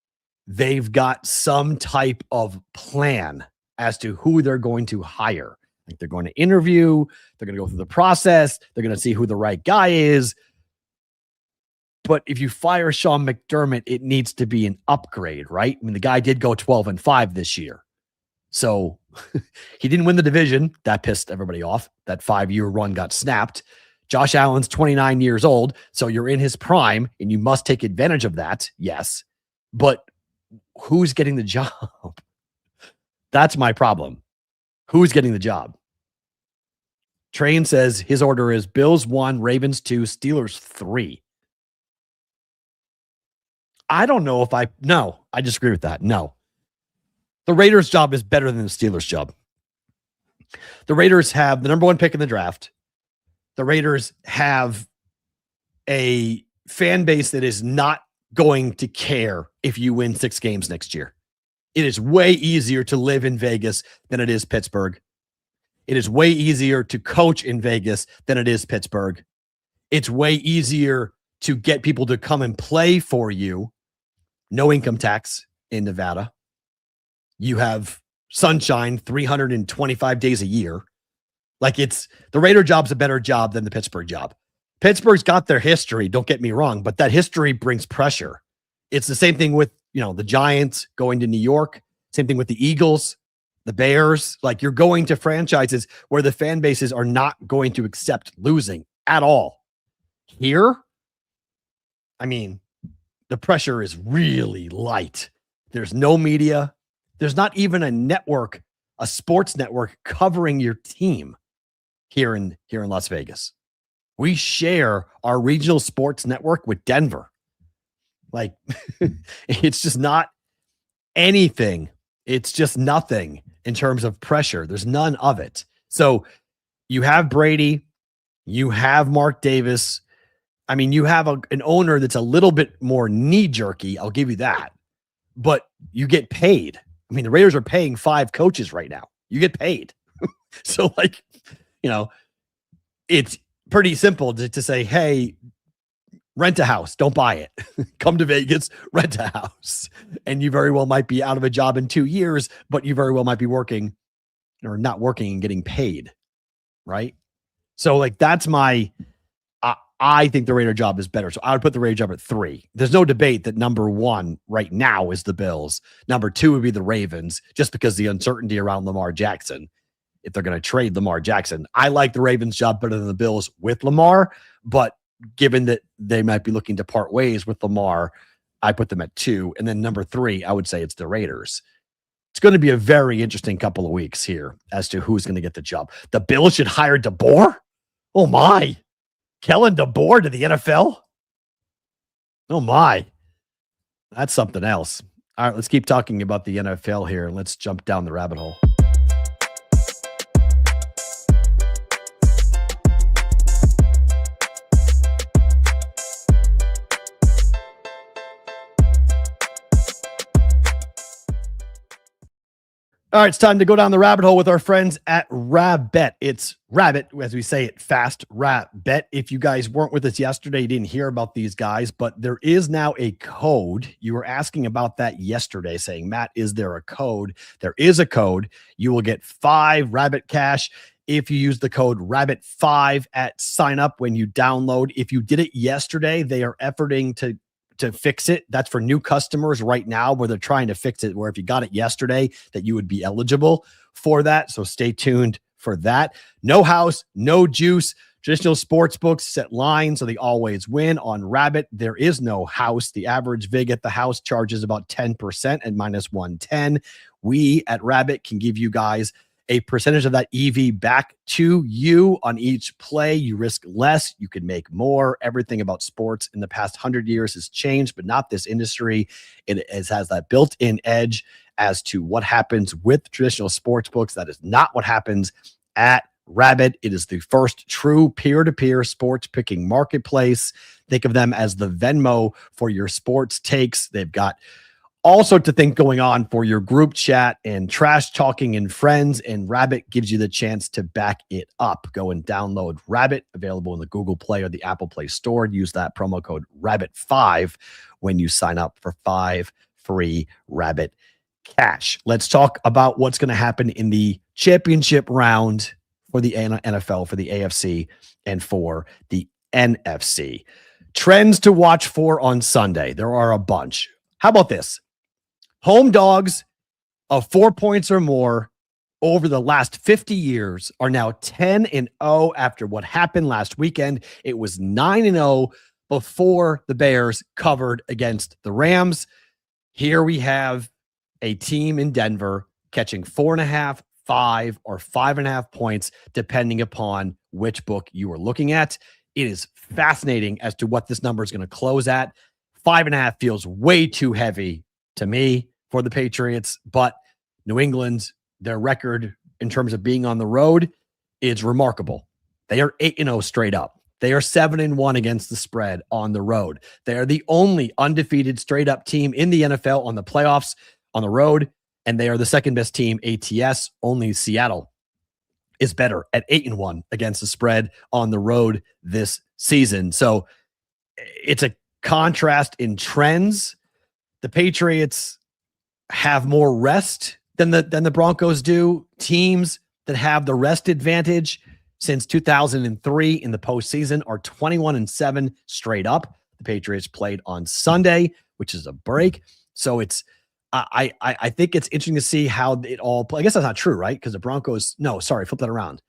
they've got some type of plan as to who they're going to hire. Like, they're going to interview, they're going to go through the process, they're going to see who the right guy is. But if you fire Sean McDermott, it needs to be an upgrade, right? The guy did go 12-5 this year. So he didn't win the division. That pissed everybody off. That 5-year run got snapped. Josh Allen's 29 years old, so you're in his prime, and you must take advantage of that. Yes. But who's getting the job? That's my problem. Who's getting the job? Train says his order is Bills 1, Ravens 2, Steelers 3. I don't know if I disagree with that. No. The Raiders' job is better than the Steelers' job. The Raiders have the number 1 pick in the draft. The Raiders have a fan base that is not going to care if you win 6 games next year. It is way easier to live in Vegas than it is Pittsburgh. It is way easier to coach in Vegas than it is Pittsburgh. It's way easier to get people to come and play for you. No income tax in Nevada. You have sunshine 325 days a year. Like, the Raider job's a better job than the Pittsburgh job. Pittsburgh's got their history, don't get me wrong, but that history brings pressure. It's the same thing with, the Giants going to New York. Same thing with the Eagles, the Bears. Like, you're going to franchises where the fan bases are not going to accept losing at all. Here, the pressure is really light. There's no media. There's not even a network, a sports network covering your team here in Las Vegas. We share our regional sports network with Denver. Like, it's just not anything. It's just nothing in terms of pressure. There's none of it. So you have Brady, you have Mark Davis. You have an owner that's a little bit more knee-jerky. I'll give you that. But you get paid. The Raiders are paying 5 coaches right now. You get paid. So, it's pretty simple to say, hey, Rent a house. Don't buy it. Come to Vegas, rent a house. And you very well might be out of a job in 2 years, but you very well might be working or not working and getting paid. Right? So like that's my I think the Raider job is better. So I would put the Raider job at 3. There's no debate that number 1 right now is the Bills. Number 2 would be the Ravens, just because the uncertainty around Lamar Jackson. If they're going to trade Lamar Jackson, I like the Ravens job better than the Bills with Lamar. But given that they might be looking to part ways with Lamar, I put them at 2. And then number 3, I would say it's the Raiders. It's going to be a very interesting couple of weeks here as to who's going to get the job. The Bills should hire DeBoer. Oh my. Kellen DeBoer to the NFL? Oh, my. That's something else. All right, let's keep talking about the NFL here. Let's jump down the rabbit hole. All right, it's time to go down the rabbit hole with our friends at Rabbet. It's Rabbet, as we say it fast, Rabbet. If you guys weren't with us yesterday, you didn't hear about these guys, but there is now a code. You were asking about that yesterday, saying, Matt, is there a code? There is a code. You will get 5 Rabbet cash if you use the code Rabbet5 at sign up when you download. If you did it yesterday, they are efforting to fix it. That's for new customers right now, where they're trying to fix it, where if you got it yesterday, that you would be eligible for that. So stay tuned for that. No house, no juice. Traditional sports books set lines, so they always win. On Rabbet, there is no house. The average vig at the house charges about 10% at minus 110. We at Rabbet can give you guys a percentage of that EV back to you on each play. You risk less, you can make more. Everything about sports in the past 100 years has changed, but not this industry. It has that built-in edge as to what happens with traditional sports books. That is not what happens at Rabbet. It is the first true peer-to-peer sports picking marketplace. Think of them as the Venmo for your sports takes. They've got all sorts of things going on for your group chat and trash talking and friends, and Rabbet gives you the chance to back it up. Go and download Rabbet, available in the Google Play or the Apple Play Store. Use that promo code Rabbet5 when you sign up for 5 free Rabbet cash. Let's talk about what's going to happen in the championship round for the NFL, for the AFC, and for the NFC. Trends to watch for on Sunday. There are a bunch. How about this? Home dogs of 4 points or more over the last 50 years are now 10-0 after what happened last weekend. It was 9-0 before the Bears covered against the Rams. Here we have a team in Denver catching 4.5, 5, or 5.5 points, depending upon which book you are looking at. It is fascinating as to what this number is going to close at. 5.5 feels way too heavy to me for the Patriots, but New England, their record in terms of being on the road is remarkable. They are 8-0 straight up. They are 7-1 against the spread on the road. They are the only undefeated straight up team in the NFL on the playoffs on the road, and they are the second best team ATS. Only Seattle is better at 8-1 against the spread on the road this season. So it's a contrast in trends. The Patriots have more rest than the Broncos do. Teams that have the rest advantage since 2003 in the postseason are 21-7 straight up. The Patriots played on Sunday, which is a break. So it's I think it's interesting to see how it all play. I guess that's not true, right? Because the Broncos, no, sorry, flip that around.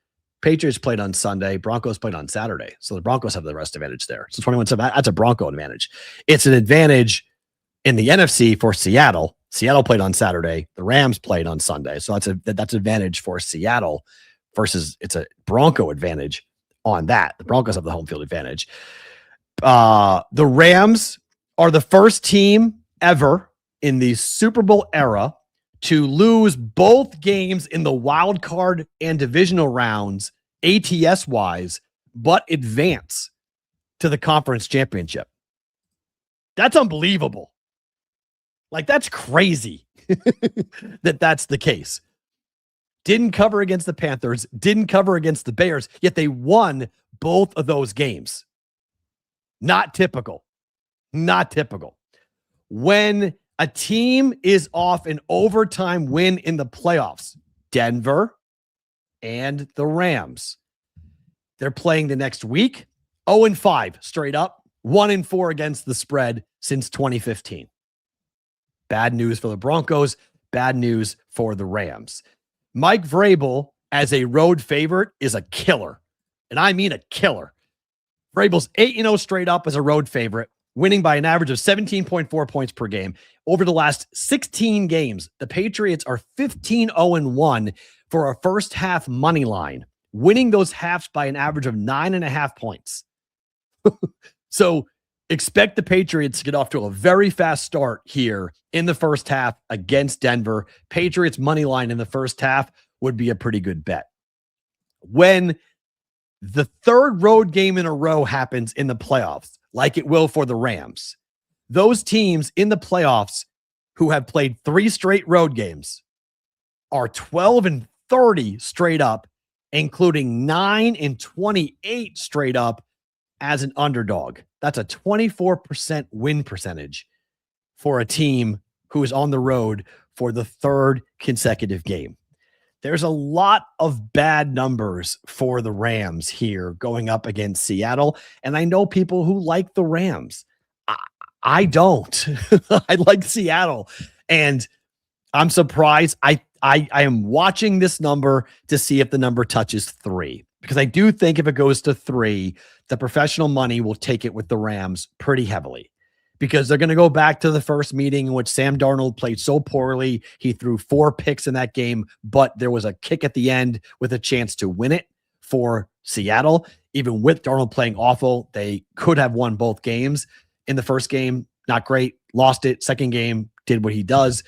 Patriots played on Sunday. Broncos played on Saturday. So the Broncos have the rest advantage there. So 21-7, that's a Bronco advantage. It's an advantage in the NFC for Seattle. Seattle played on Saturday. The Rams played on Sunday. So that's advantage for Seattle versus it's a Bronco advantage on that. The Broncos have the home field advantage. The Rams are the first team ever in the Super Bowl era to lose both games in the wild card and divisional rounds, ATS-wise, but advance to the conference championship. That's unbelievable. Like, that's crazy that's the case. Didn't cover against the Panthers, didn't cover against the Bears, yet they won both of those games. Not typical. Not typical. When a team is off an overtime win in the playoffs, Denver and the Rams, they're playing the next week, 0-5 straight up, 1-4 against the spread since 2015. Bad news for the Broncos, bad news for the Rams. Mike Vrabel as a road favorite is a killer, and I mean a killer. Vrabel's 8-0 straight up as a road favorite, winning by an average of 17.4 points per game. Over the last 16 games, the Patriots are 15-0-1 for a first half money line, winning those halves by an average of 9.5 points. So expect the Patriots to get off to a very fast start here in the first half against Denver. Patriots money line in the first half would be a pretty good bet. When the third road game in a row happens in the playoffs, like it will for the Rams, those teams in the playoffs who have played 3 straight road games are 12-30 straight up, including 9-28 straight up as an underdog. That's a 24% win percentage for a team who is on the road for the third consecutive game. There's a lot of bad numbers for the Rams here going up against Seattle. And I know people who like the Rams. I don't. I like Seattle. And I'm surprised. I am watching this number to see if the number touches 3. Because I do think if it goes to 3, the professional money will take it with the Rams pretty heavily. Because they're going to go back to the first meeting in which Sam Darnold played so poorly. He threw 4 picks in that game, but there was a kick at the end with a chance to win it for Seattle. Even with Darnold playing awful, they could have won both games. In the first game, not great, lost it. Second game, did what he does.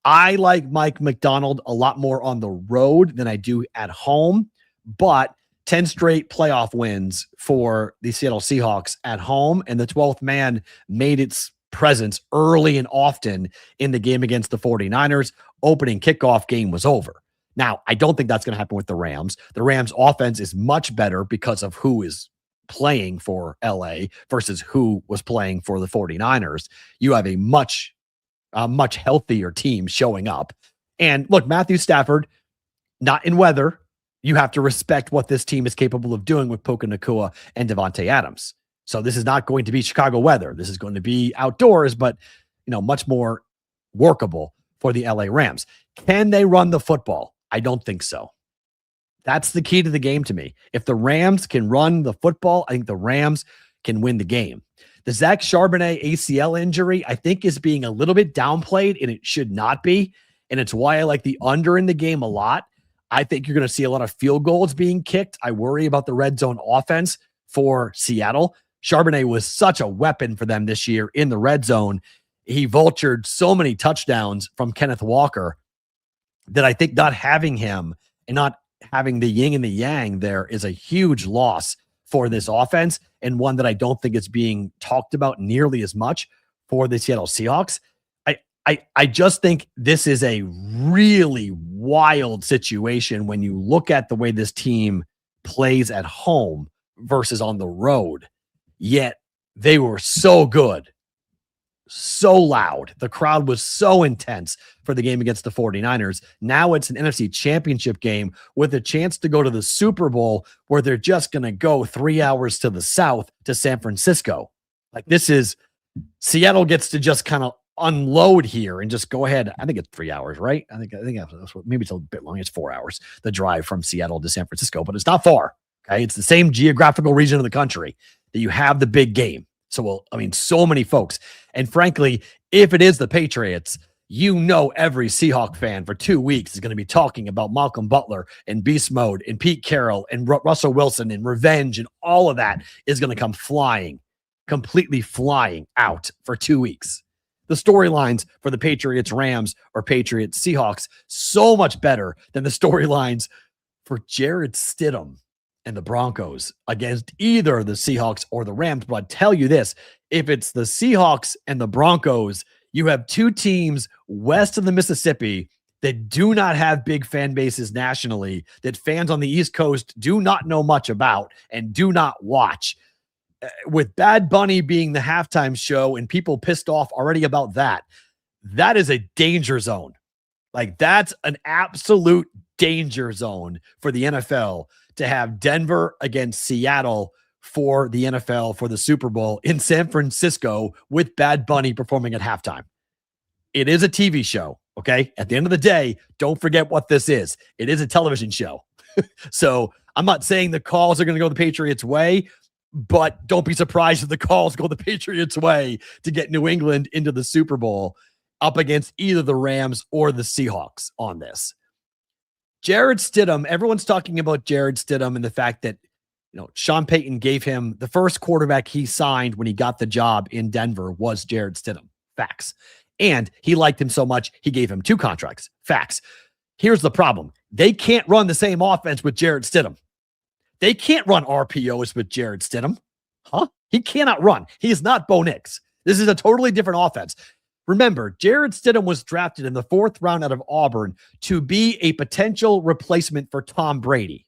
I like Mike McDonald a lot more on the road than I do at home, but 10 straight playoff wins for the Seattle Seahawks at home, and the 12th man made its presence early and often in the game against the 49ers. Opening kickoff game was over. Now, I don't think that's going to happen with the Rams. The Rams offense is much better because of who is playing for LA versus who was playing for the 49ers. You have a much healthier team showing up. And look, Matthew Stafford, not in weather. You have to respect what this team is capable of doing with Puka Nacua and Devontae Adams. So this is not going to be Chicago weather. This is going to be outdoors, but much more workable for the LA Rams. Can they run the football? I don't think so. That's the key to the game to me. If the Rams can run the football, I think the Rams can win the game. The Zach Charbonnet ACL injury, I think, is being a little bit downplayed, and it should not be. And it's why I like the under in the game a lot. I think you're going to see a lot of field goals being kicked. I worry about the red zone offense for Seattle. Charbonnet was such a weapon for them this year in the red zone. He vultured so many touchdowns from Kenneth Walker that I think not having him and not having the yin and the yang there is a huge loss for this offense, and one that I don't think is being talked about nearly as much for the Seattle Seahawks. I just think this is a really wild situation when you look at the way this team plays at home versus on the road. Yet they were so good, so loud. The crowd was so intense for the game against the 49ers. Now it's an NFC Championship game with a chance to go to the Super Bowl where they're just going to go 3 hours to the south to San Francisco. Like, this is Seattle gets to just kind of unload here and just go ahead. I think it's 3 hours, right? I think maybe it's a bit long. It's 4 hours, the drive from Seattle to San Francisco, but it's not far. Okay. It's the same geographical region of the country that you have the big game. So, so many folks. And frankly, if it is the Patriots, every Seahawk fan for 2 weeks is going to be talking about Malcolm Butler and Beast Mode and Pete Carroll and Russell Wilson and revenge, and all of that is going to come completely flying out for 2 weeks. The storylines for the Patriots Rams or Patriots Seahawks so much better than the storylines for Jarrett Stidham and the Broncos against either the Seahawks or the Rams. But I'll tell you this, if it's the Seahawks and the Broncos, you have two teams west of the Mississippi that do not have big fan bases nationally, that fans on the East Coast do not know much about and do not watch. with Bad Bunny being the halftime show and people pissed off already about that, that is a danger zone. Like, that's an absolute danger zone for the NFL to have Denver against Seattle for the NFL for the Super Bowl in San Francisco with Bad Bunny performing at halftime. It is a TV show, okay? At the end of the day, don't forget what this is. It is a television show. So I'm not saying the calls are going to go the Patriots' way, but don't be surprised if the calls go the Patriots' way to get New England into the Super Bowl up against either the Rams or the Seahawks on this. Jarrett Stidham, everyone's talking about Jarrett Stidham and the fact that, you know, Sean Payton gave him the first quarterback he signed when he got the job in Denver was Jarrett Stidham. Facts. And he liked him so much, he gave him 2 contracts. Facts. Here's the problem. They can't run the same offense with Jarrett Stidham. They can't run RPOs with Jarrett Stidham. Huh? He cannot run. He is not Bo Nix. This is a totally different offense. Remember, Jarrett Stidham was drafted in the 4th round out of Auburn to be a potential replacement for Tom Brady.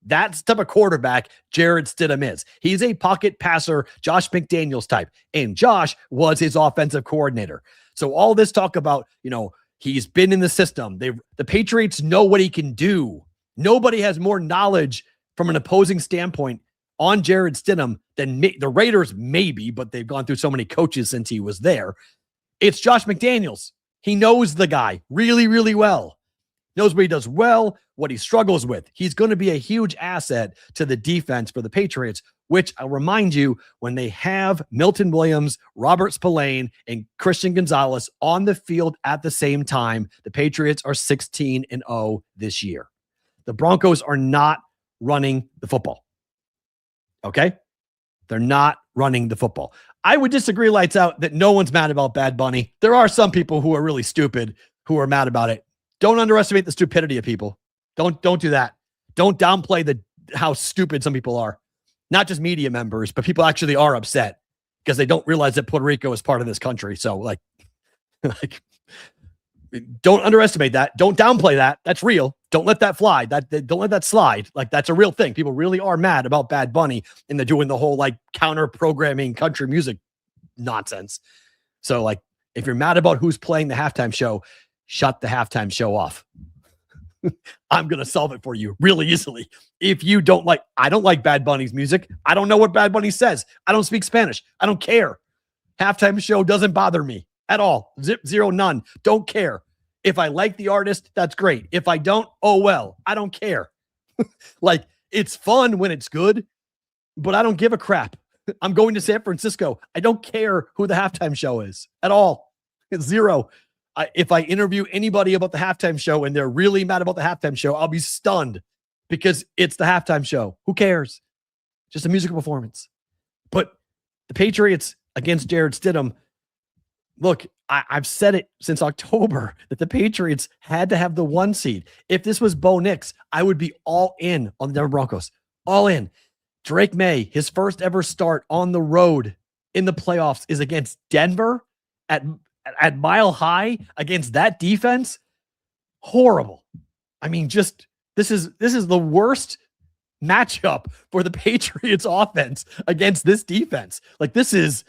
That's the type of quarterback Jarrett Stidham is. He's a pocket passer, Josh McDaniels type, and Josh was his offensive coordinator. So all this talk about, you know, he's been in the system. The Patriots know what he can do. Nobody has more knowledge from an opposing standpoint on Jarrett Stidham than the Raiders, maybe, but they've gone through so many coaches since he was there. It's Josh McDaniels. He knows the guy really, really well. Knows what he does well, what he struggles with. He's going to be a huge asset to the defense for the Patriots, which I'll remind you, when they have Milton Williams, Robert Spillane, and Christian Gonzalez on the field at the same time, the Patriots are 16-0 this year. The Broncos are not running the football. Okay? They're not running the football. I would disagree lights out that no one's mad about Bad Bunny. There are some people who are really stupid who are mad about it. Don't underestimate the stupidity of people. Don't do that. Don't downplay how stupid some people are. Not just media members, but people actually are upset because they don't realize that Puerto Rico is part of this country. So like don't underestimate that. Don't downplay that. That's real. Don't let that fly. Don't let that slide. Like, that's a real thing. People really are mad about Bad Bunny and they're doing the whole like counter programming country music nonsense. So like, if you're mad about who's playing the halftime show, shut the halftime show off. I'm going to solve it for you really easily. If you don't like, I don't like Bad Bunny's music. I don't know what Bad Bunny says. I don't speak Spanish. I don't care. Halftime show doesn't bother me at all. Zero, none. Don't care. If I like the artist, that's great. If I don't, oh well. I don't care. Like, it's fun when it's good, but I don't give a crap. I'm going to San Francisco. I don't care who the halftime show is at all. It's zero. If I interview anybody about the halftime show and they're really mad about the halftime show, I'll be stunned because it's the halftime show. Who cares? Just a musical performance. But the Patriots against Jarrett Stidham, look, I've said it since October that the Patriots had to have the 1 seed. If this was Bo Nix, I would be all in on the Denver Broncos. All in. Drake May, his first ever start on the road in the playoffs is against Denver at Mile High against that defense. Horrible. I mean, just this is the worst matchup for the Patriots offense against this defense. Like, this is,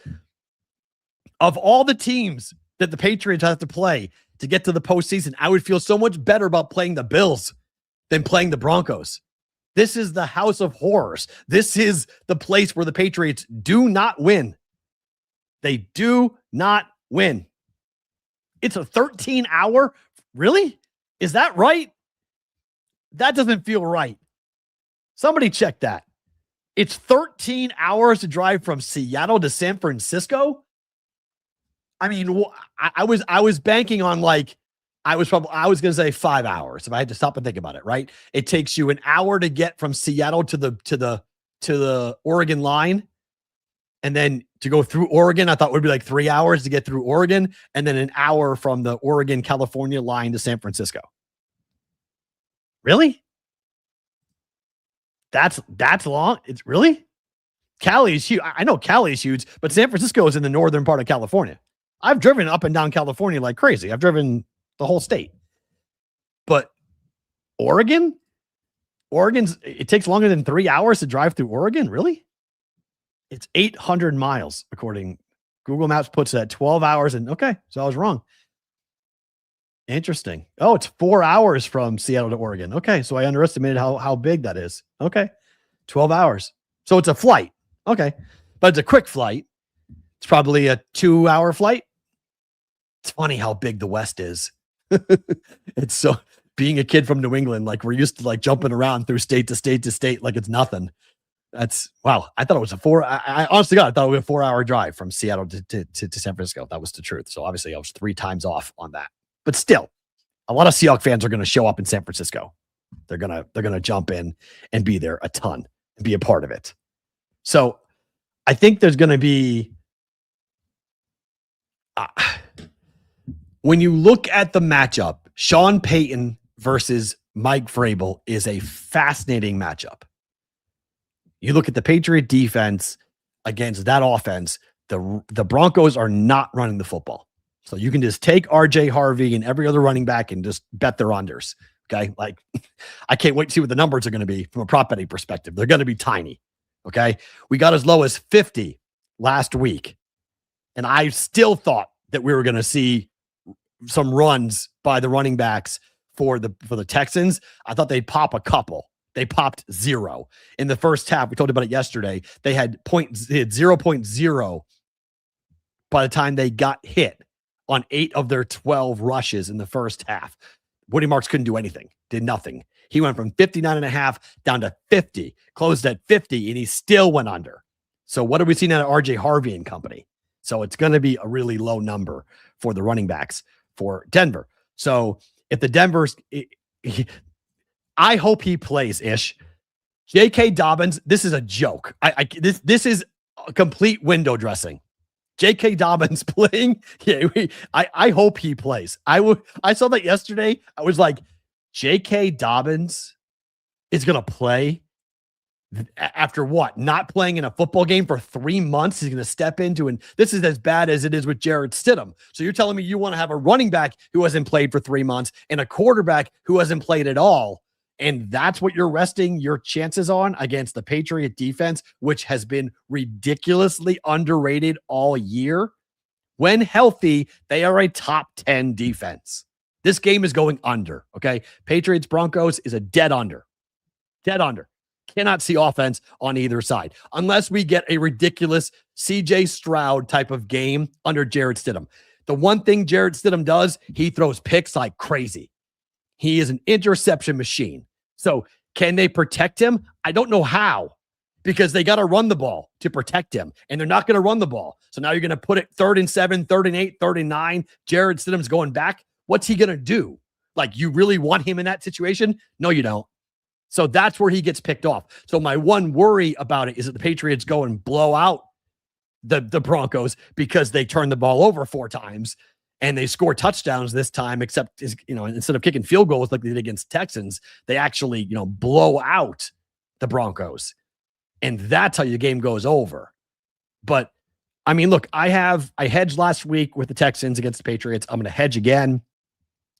of all the teams that the Patriots have to play to get to the postseason, I would feel so much better about playing the Bills than playing the Broncos. This is the house of horrors. This is the place where the Patriots do not win. They do not win. It's a 13-hour. Really? Is that right? That doesn't feel right. Somebody check that. It's 13 hours to drive from Seattle to San Francisco. I mean, I was banking on like, I was going to say 5 hours if I had to stop and think about it, right? It takes you an hour to get from Seattle to the Oregon line. And then to go through Oregon, I thought would be like 3 hours to get through Oregon, and then an hour from the Oregon, California line to San Francisco. Really? That's long. It's really Cali is huge. I know Cali is huge, but San Francisco is in the northern part of California. I've driven up and down California like crazy. I've driven the whole state. But Oregon's, it takes longer than 3 hours to drive through Oregon? Really? It's 800 miles, according Google Maps puts it at 12 hours. And okay, so I was wrong. Interesting. Oh, it's 4 hours from Seattle to Oregon. Okay, so I underestimated how big that is. Okay, 12 hours. So it's a flight. Okay, but it's a quick flight. It's probably a 2-hour flight. It's funny how big the West is. It's so, being a kid from New England, like we're used to like jumping around through state to state to state like it's nothing. That's wow. I thought it was I honestly I thought it was a 4-hour drive from Seattle to San Francisco. That was the truth. So obviously I was 3 times off on that. But still, a lot of Seahawks fans are going to show up in San Francisco. They're gonna jump in and be there a ton and be a part of it. So I think there's going to be when you look at the matchup, Sean Payton versus Mike Vrabel is a fascinating matchup. You look at the Patriot defense against that offense, the Broncos are not running the football. So you can just take RJ Harvey and every other running back and just bet their unders. Okay. Like, I can't wait to see what the numbers are going to be from a prop betting perspective. They're going to be tiny. Okay. We got as low as 50 last week. And I still thought that we were going to see some runs by the running backs for the Texans. I thought they'd pop a couple. They popped 0 in the first half. We talked about it yesterday. They had 0.0 by the time they got hit on 8 of their 12 rushes in the first half. Woody Marks couldn't do anything, did nothing. He went from 59.5 down to 50, closed at 50, and he still went under. So what have we seen out of RJ Harvey and company? So it's going to be a really low number for the running backs for Denver. So if the Denver's, I hope he plays Ish. J.K. Dobbins, this is a joke. This is a complete window dressing. J.K. Dobbins playing. Yeah, I hope he plays. I saw that yesterday. I was like, J.K. Dobbins is going to play after what? Not playing in a football game for 3 months. He's going to step into, and this is as bad as it is with Jarrett Stidham. So you're telling me you want to have a running back who hasn't played for 3 months and a quarterback who hasn't played at all. And that's what you're resting your chances on against the Patriot defense, which has been ridiculously underrated all year. When healthy, they are a top 10 defense. This game is going under, okay? Patriots Broncos is a dead under. Dead under. Cannot see offense on either side unless we get a ridiculous CJ Stroud type of game under Jarrett Stidham. The one thing Jarrett Stidham does, he throws picks like crazy. He is an interception machine. So can they protect him? I don't know how, because they got to run the ball to protect him, and they're not going to run the ball. So now you're going to put it 3rd and 7, 3rd and 8, 3rd and 9. Jarrett Stidham's going back. What's he going to do? Like, you really want him in that situation? No, you don't. So that's where he gets picked off. So my one worry about it is that the Patriots go and blow out the Broncos because they turn the ball over 4 times and they score touchdowns this time, except, instead of kicking field goals like they did against Texans, they actually, blow out the Broncos. And that's how your game goes over. But I mean, look, I hedged last week with the Texans against the Patriots. I'm going to hedge again.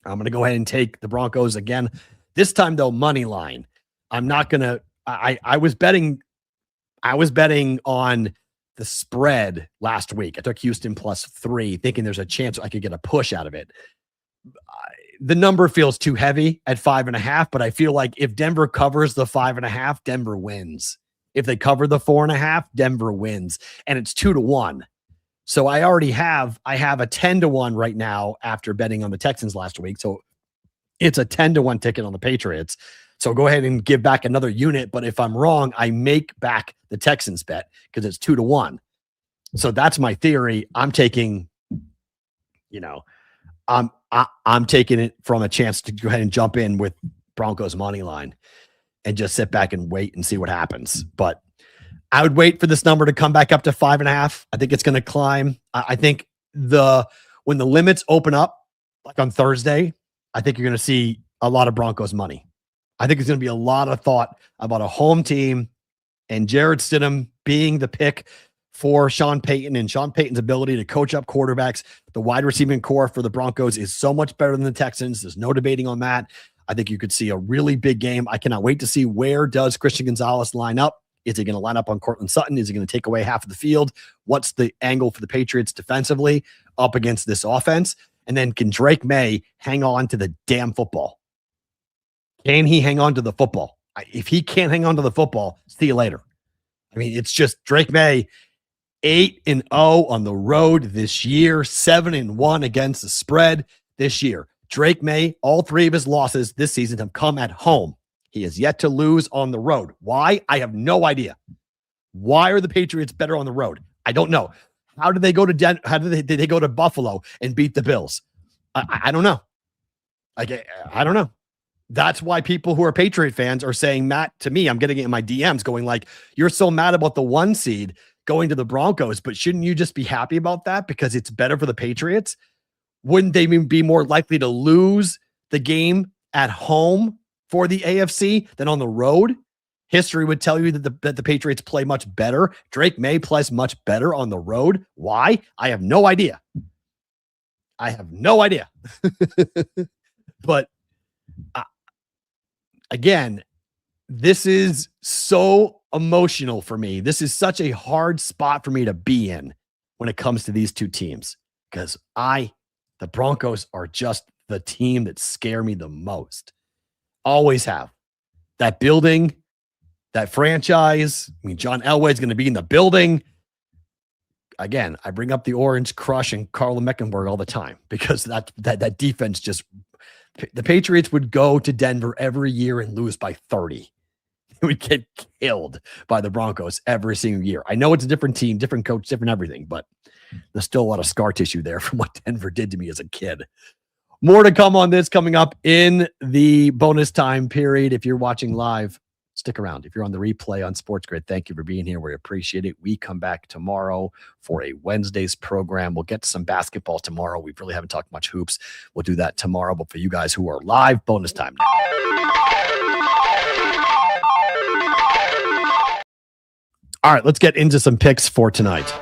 I'm going to go ahead and take the Broncos again. This time though, money line. I'm not going to, I was betting on the spread last week. I took Houston +3, thinking there's a chance I could get a push out of it. The number feels too heavy at 5.5, but I feel like if Denver covers the 5.5, Denver wins. If they cover the 4.5, Denver wins, and it's 2-1. So I have a 10-1 right now after betting on the Texans last week. So it's a 10-1 ticket on the Patriots. So go ahead and give back another unit. But if I'm wrong, I make back the Texans bet because it's 2-1. So that's my theory. I'm taking, I'm taking it from a chance to go ahead and jump in with Broncos money line and just sit back and wait and see what happens. But I would wait for this number to come back up to 5.5. I think it's going to climb. I think when the limits open up, like on Thursday, I think you're going to see a lot of Broncos money. I think there's going to be a lot of thought about a home team and Jarrett Stidham being the pick for Sean Payton and Sean Payton's ability to coach up quarterbacks. The wide receiving core for the Broncos is so much better than the Texans. There's no debating on that. I think you could see a really big game. I cannot wait to see where does Christian Gonzalez line up Is he going to line up on Cortland Sutton? Is he going to take away half of the field? What's the angle for the Patriots defensively up against this offense? And then can Drake May hang on to the damn football? Can he hang on to the football? If he can't hang on to the football, see you later. I mean, it's just Drake May 8-0 on the road this year, 7-1 against the spread this year. Drake May, all three of his losses this season have come at home. He has yet to lose on the road. Why? I have no idea. Why are the Patriots better on the road? I don't know. How did they go to How did they go to Buffalo and beat the Bills? I don't know. I don't know. That's why people who are Patriot fans are saying, Matt, to me, I'm getting it in my DMs going like, you're so mad about the 1 seed going to the Broncos, but shouldn't you just be happy about that because it's better for the Patriots? Wouldn't they be more likely to lose the game at home for the AFC than on the road? History would tell you that the Patriots play much better. Drake May plays much better on the road. Why? I have no idea. But again, this is so emotional for me. This is such a hard spot for me to be in when it comes to these two teams because the Broncos are just the team that scare me the most. Always have. That building, that franchise. I mean, John Elway's going to be in the building. Again, I bring up the Orange Crush and Carla Mecklenburg all the time because that defense just, the Patriots would go to Denver every year and lose by 30. They would get killed by the Broncos every single year. I know it's a different team, different coach, different everything, but there's still a lot of scar tissue there from what Denver did to me as a kid. More to come on this coming up in the bonus time period. If you're watching live, stick around. If you're on the replay on Sports Grid, thank you for being here. We appreciate it. We come back tomorrow for a Wednesday's program. We'll get to some basketball tomorrow. We really haven't talked much hoops. We'll do that tomorrow. But for you guys who are live, bonus time now. All right, let's get into some picks for tonight.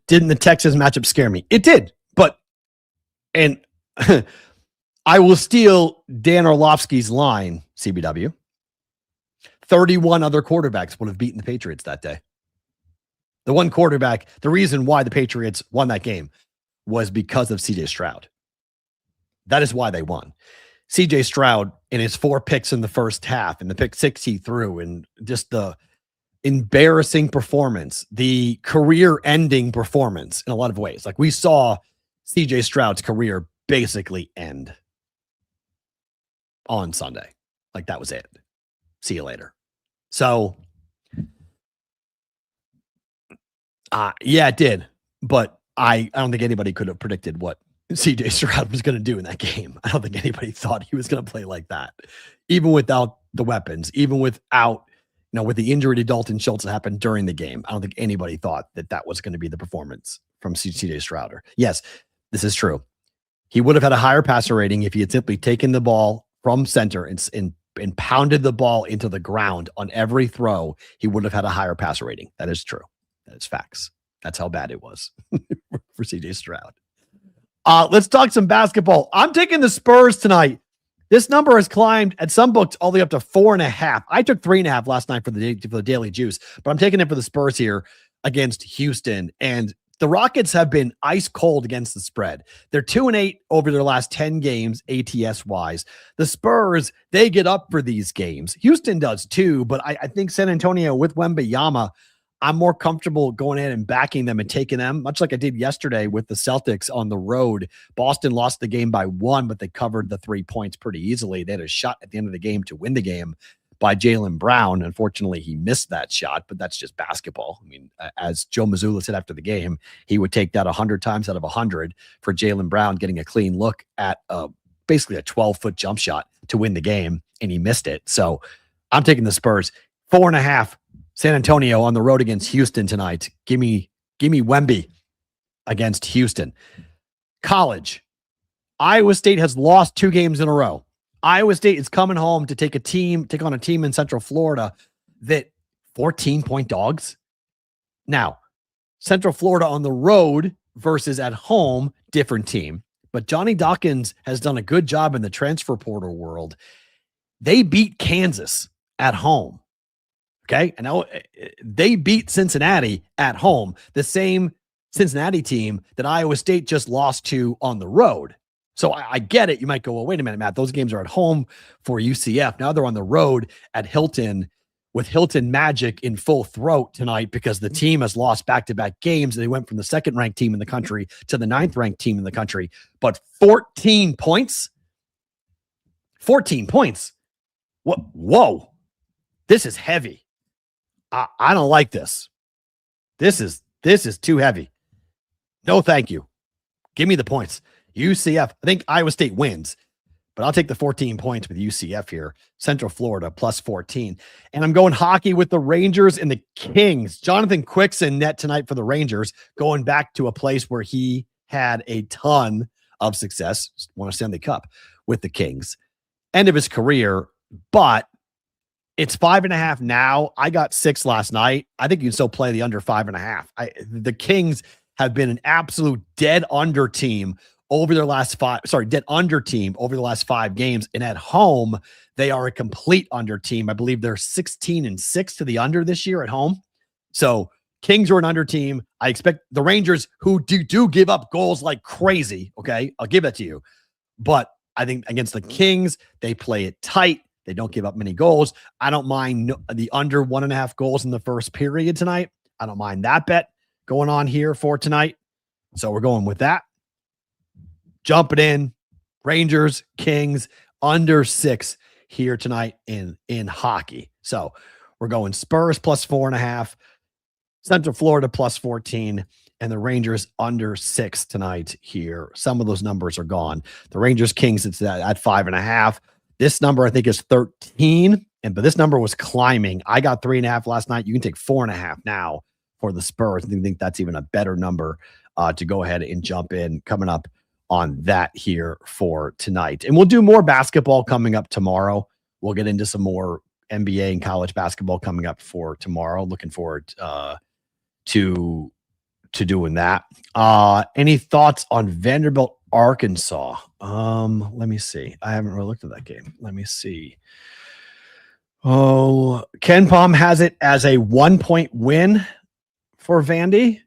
Didn't the Texas matchup scare me? It did, and I will steal Dan Orlovsky's line, CBW. 31 other quarterbacks would have beaten the Patriots that day. The one quarterback, the reason why the Patriots won that game was because of CJ Stroud. That is why they won. CJ Stroud in his 4 picks in the first half and the pick 6 he threw and just the embarrassing performance, the career-ending performance in a lot of ways. Like we saw CJ Stroud's career basically end on Sunday. Like that was it. See you later. So, yeah, it did. But I don't think anybody could have predicted what CJ Stroud was going to do in that game. I don't think anybody thought he was going to play like that. Even without the weapons, even without, with the injury to Dalton Schultz that happened during the game, I don't think anybody thought that was going to be the performance from CJ Stroud. Yes, this is true. He would have had a higher passer rating if he had simply taken the ball from center and pounded the ball into the ground on every throw. He would have had a higher passer rating. That is true. That is facts. That's how bad it was for CJ Stroud. Let's talk some basketball. I'm taking the Spurs tonight. This number has climbed at some books all the way up to 4.5. I took 3.5 last night for the Daily Juice, but I'm taking it for the Spurs here against Houston. And the Rockets have been ice cold against the spread. They're 2-8 over their last 10 games, ATS wise. The Spurs, they get up for these games. Houston does too, but I think San Antonio with Wembanyama, I'm more comfortable going in and backing them and taking them, much like I did yesterday with the Celtics on the road. Boston lost the game by 1, but they covered the 3 points pretty easily. They had a shot at the end of the game to win the game by Jaylen Brown. Unfortunately, he missed that shot, but that's just basketball. I mean, as Joe Mazzulla said after the game, he would take that 100 times out of 100 for Jaylen Brown getting a clean look at basically a 12-foot jump shot to win the game, and he missed it. So I'm taking the Spurs. 4.5. San Antonio on the road against Houston tonight. Give me Wemby against Houston. College. Iowa State has lost 2 games in a row. Iowa State is coming home to take on a team in Central Florida that 14-point dogs. Now, Central Florida on the road versus at home, different team. but Johnny Dawkins has done a good job in the transfer portal world. They beat Kansas at home. Okay. And now they beat Cincinnati at home, the same Cincinnati team that Iowa State just lost to on the road. So I get it. You might go, well, wait a minute, Matt, those games are at home for UCF. Now they're on the road at Hilton with Hilton Magic in full throat tonight because the team has lost back-to-back games. They went from the second-ranked team in the country to the ninth-ranked team in the country. But 14 points? 14 points. What? Whoa. This is heavy. I don't like this. This is too heavy. No, thank you. Give me the points. UCF, I think Iowa State wins, but I'll take the 14 points with UCF here. Central Florida plus 14. And I'm going hockey with the Rangers and the Kings. Jonathan Quick's in net tonight for the Rangers, going back to a place where he had a ton of success, won a Stanley Cup with the Kings. End of his career, but it's 5.5 now. I got 6 last night. I think you can still play the under 5.5. The Kings have been an absolute dead under team over their last dead under team over the last 5 games. And at home, they are a complete under team. I believe they're 16-6 to the under this year at home. So Kings are an under team. I expect the Rangers, who do give up goals like crazy. Okay. I'll give that to you. But I think against the Kings, they play it tight. They don't give up many goals. I don't mind the under 1.5 goals in the first period tonight. I don't mind that bet going on here for tonight. So we're going with that. Jumping in, Rangers, Kings, under 6 here tonight in hockey. So we're going Spurs plus 4.5, Central Florida plus 14, and the Rangers under 6 tonight here. Some of those numbers are gone. The Rangers, Kings, it's at 5.5. This number, I think, is 13, but this number was climbing. I got 3.5 last night. You can take 4.5 now for the Spurs. I think that's even a better number to go ahead and jump in coming up on that here for tonight. And we'll do more basketball coming up tomorrow. We'll get into some more NBA and college basketball coming up for tomorrow. Looking forward to doing that. Any thoughts on Vanderbilt, Arkansas? Let me see. I haven't really looked at that game. Let me see. Oh, Ken Pom has it as a 1-point win for Vandy.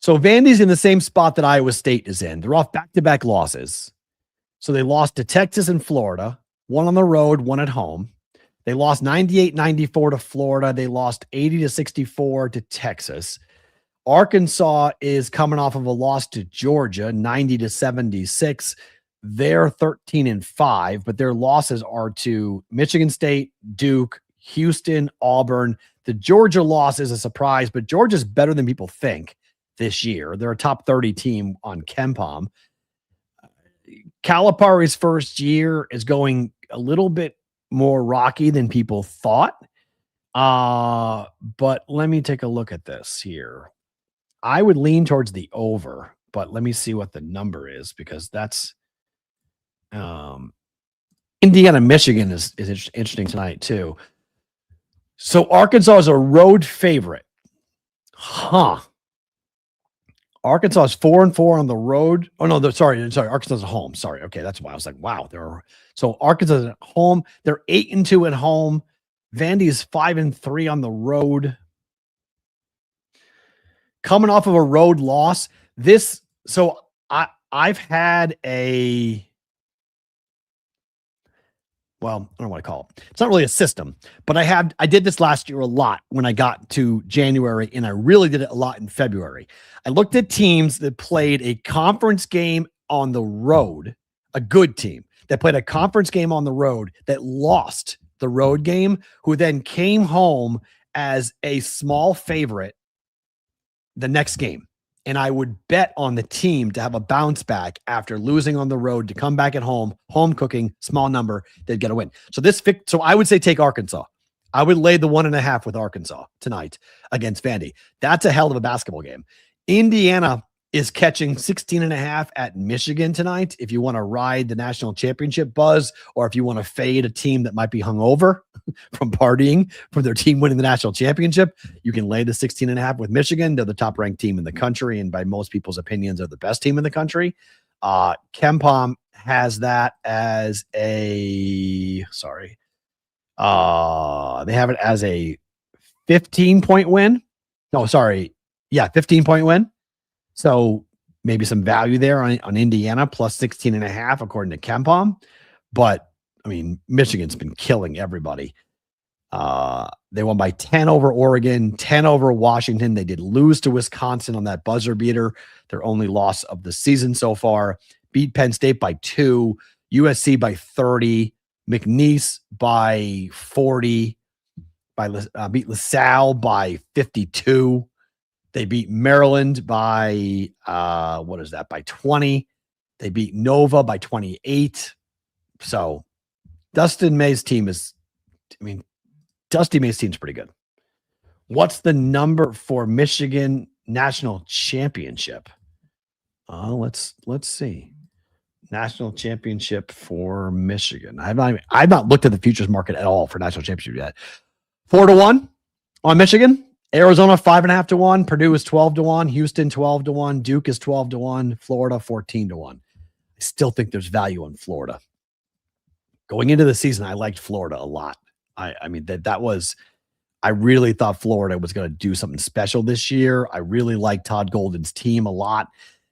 So Vandy's in the same spot that Iowa State is in. They're off back-to-back losses. So they lost to Texas and Florida, one on the road, one at home. They lost 98-94 to Florida. They lost 80-64 to Texas. Arkansas is coming off of a loss to Georgia, 90-76. They're 13-5, but their losses are to Michigan State, Duke, Houston, Auburn. The Georgia loss is a surprise, but Georgia's better than people think this year. They're a top 30 team on KenPom. Calipari's first year is going a little bit more rocky than people thought. But let me take a look at this here. I would lean towards the over, but let me see what the number is, because that's Indiana, Michigan is interesting tonight too. So Arkansas is a road favorite. Arkansas is 4-4 on the road. Oh no, sorry. Arkansas is at home. Sorry. Okay, that's why I was like, wow. So Arkansas is at home. They're 8-2 at home. Vandy is 5-3 on the road. Coming off of a road loss. I've had a. Well, I don't know what to call it. It's not really a system, but I did this last year a lot when I got to January, and I really did it a lot in February. I looked at teams that played a conference game on the road, a good team that played a conference game on the road that lost the road game, who then came home as a small favorite the next game. And I would bet on the team to have a bounce back after losing on the road to come back at home cooking, small number, they'd get a win. So I would say take Arkansas. I would lay the 1.5 with Arkansas tonight against Vandy. That's a hell of a basketball game. Indiana is catching 16.5 at Michigan tonight. If you want to ride the national championship buzz, or if you want to fade a team that might be hungover from partying from their team winning the national championship, you can lay the 16.5 with Michigan. They're the top ranked team in the country, and by most people's opinions, are the best team in the country. KenPom has that as they have it as a 15-point win. No, sorry. Yeah, 15-point win. So maybe some value there on Indiana plus 16.5, according to KenPom. But I mean, Michigan's been killing everybody. They won by 10 over Oregon, 10 over Washington. They did lose to Wisconsin on that buzzer beater, their only loss of the season so far. Beat Penn State by 2, USC by 30, McNeese by 40, beat LaSalle by 52. They beat Maryland by, by 20. They beat Nova by 28. So Dusty May's team's pretty good. What's the number for Michigan national championship? Let's see. National championship for Michigan. I've not looked at the futures market at all for national championship yet. 4-1 on Michigan. Arizona 5.5-1. Purdue is 12-1. Houston 12-1. Duke is 12-1. Florida 14-1. I still think there's value in Florida. Going into the season, I liked Florida a lot. I really thought Florida was going to do something special this year. I really liked Todd Golden's team a lot.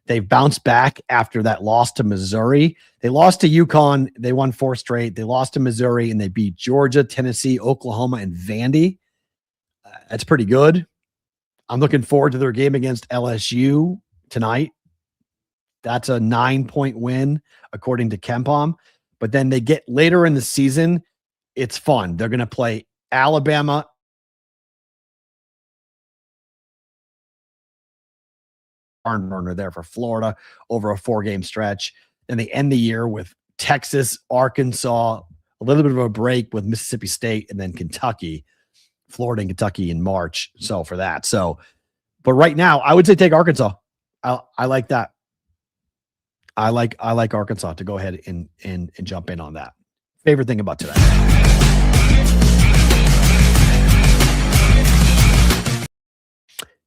They've bounced back after that loss to Missouri. They lost to UConn. They won 4 straight. They lost to Missouri, and they beat Georgia, Tennessee, Oklahoma, and Vandy. That's pretty good. I'm looking forward to their game against LSU tonight. That's a 9-point win, according to KenPom. But then they get later in the season. It's fun. They're going to play Alabama, barn burner there for Florida over a 4-game stretch. And they end the year with Texas, Arkansas, a little bit of a break with Mississippi State, and then Kentucky, Florida and Kentucky in March. So for that. But right now, I would say take Arkansas. I like that. I like Arkansas to go ahead and jump in on that. Favorite thing about today.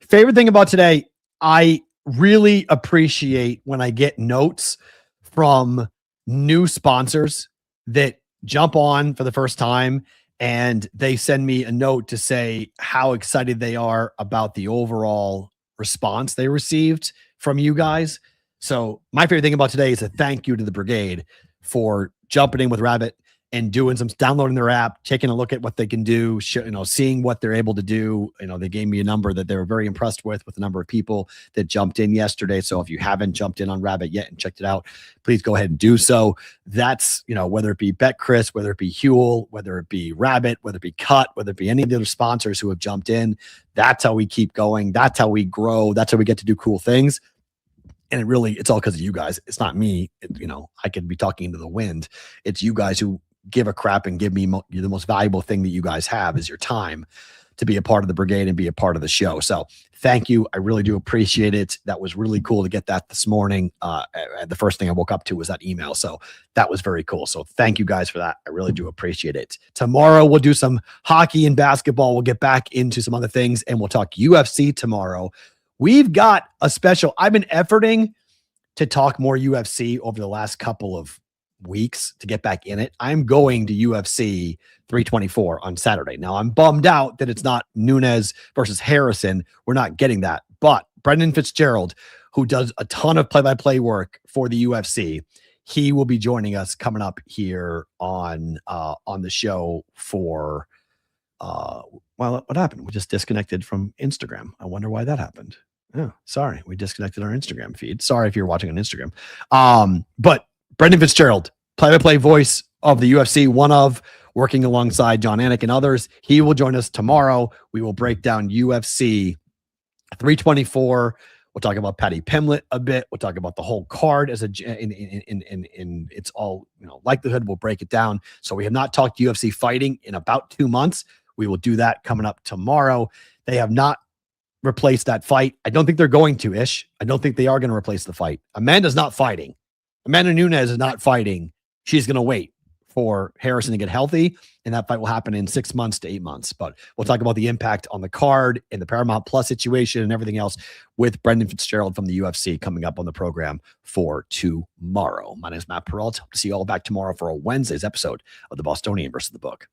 Favorite thing about today, I really appreciate when I get notes from new sponsors that jump on for the first time and they send me a note to say how excited they are about the overall response they received from you guys. So my favorite thing about today is a thank you to the brigade for jumping in with Rabbet and downloading their app, taking a look at what they can do, seeing what they're able to do. They gave me a number that they were very impressed with the number of people that jumped in yesterday. So if you haven't jumped in on Rabbet yet and checked it out, please go ahead and do so. That's, whether it be Bet Chris, whether it be Huel, whether it be Rabbet, whether it be Cut, whether it be any of the other sponsors who have jumped in, that's how we keep going. That's how we grow. That's how we get to do cool things. And it's all because of you guys. It's not me. I could be talking into the wind. It's you guys who give a crap and give me the most valuable thing that you guys have is your time to be a part of the brigade and be a part of the show. So thank you. I really do appreciate it. That was really cool to get that this morning. The first thing I woke up to was that email. So that was very cool. So thank you guys for that. I really do appreciate it. Tomorrow we'll do some hockey and basketball. We'll get back into some other things and we'll talk UFC tomorrow. We've got a special. I've been efforting to talk more UFC over the last couple of weeks to get back in it. I'm going to UFC 324 on Saturday. Now I'm bummed out that it's not Nunes versus Harrison. We're not getting that. But Brendan Fitzgerald, who does a ton of play-by-play work for the UFC, he will be joining us coming up here on the show for what happened? We just disconnected from Instagram. I wonder why that happened. Oh, sorry. We disconnected our Instagram feed. Sorry if you're watching on Instagram. But Brendan Fitzgerald, play-by-play voice of the UFC, working alongside John Anik and others. He will join us tomorrow. We will break down UFC 324. We'll talk about Paddy Pimblett a bit. We'll talk about the whole card in its all likelihood. We'll break it down. So we have not talked UFC fighting in about 2 months. We will do that coming up tomorrow. They have not replace that fight. I don't think they're going to, Ish. I don't think they are going to replace the fight. Amanda's not fighting. Amanda Nunes is not fighting. She's going to wait for Harrison to get healthy, and that fight will happen in 6 months to 8 months. But we'll talk about the impact on the card and the Paramount Plus situation and everything else with Brendan Fitzgerald from the UFC coming up on the program for tomorrow. My name is Matt Peralta. Hope to see you all back tomorrow for a Wednesday's episode of the Bostonian versus the Book.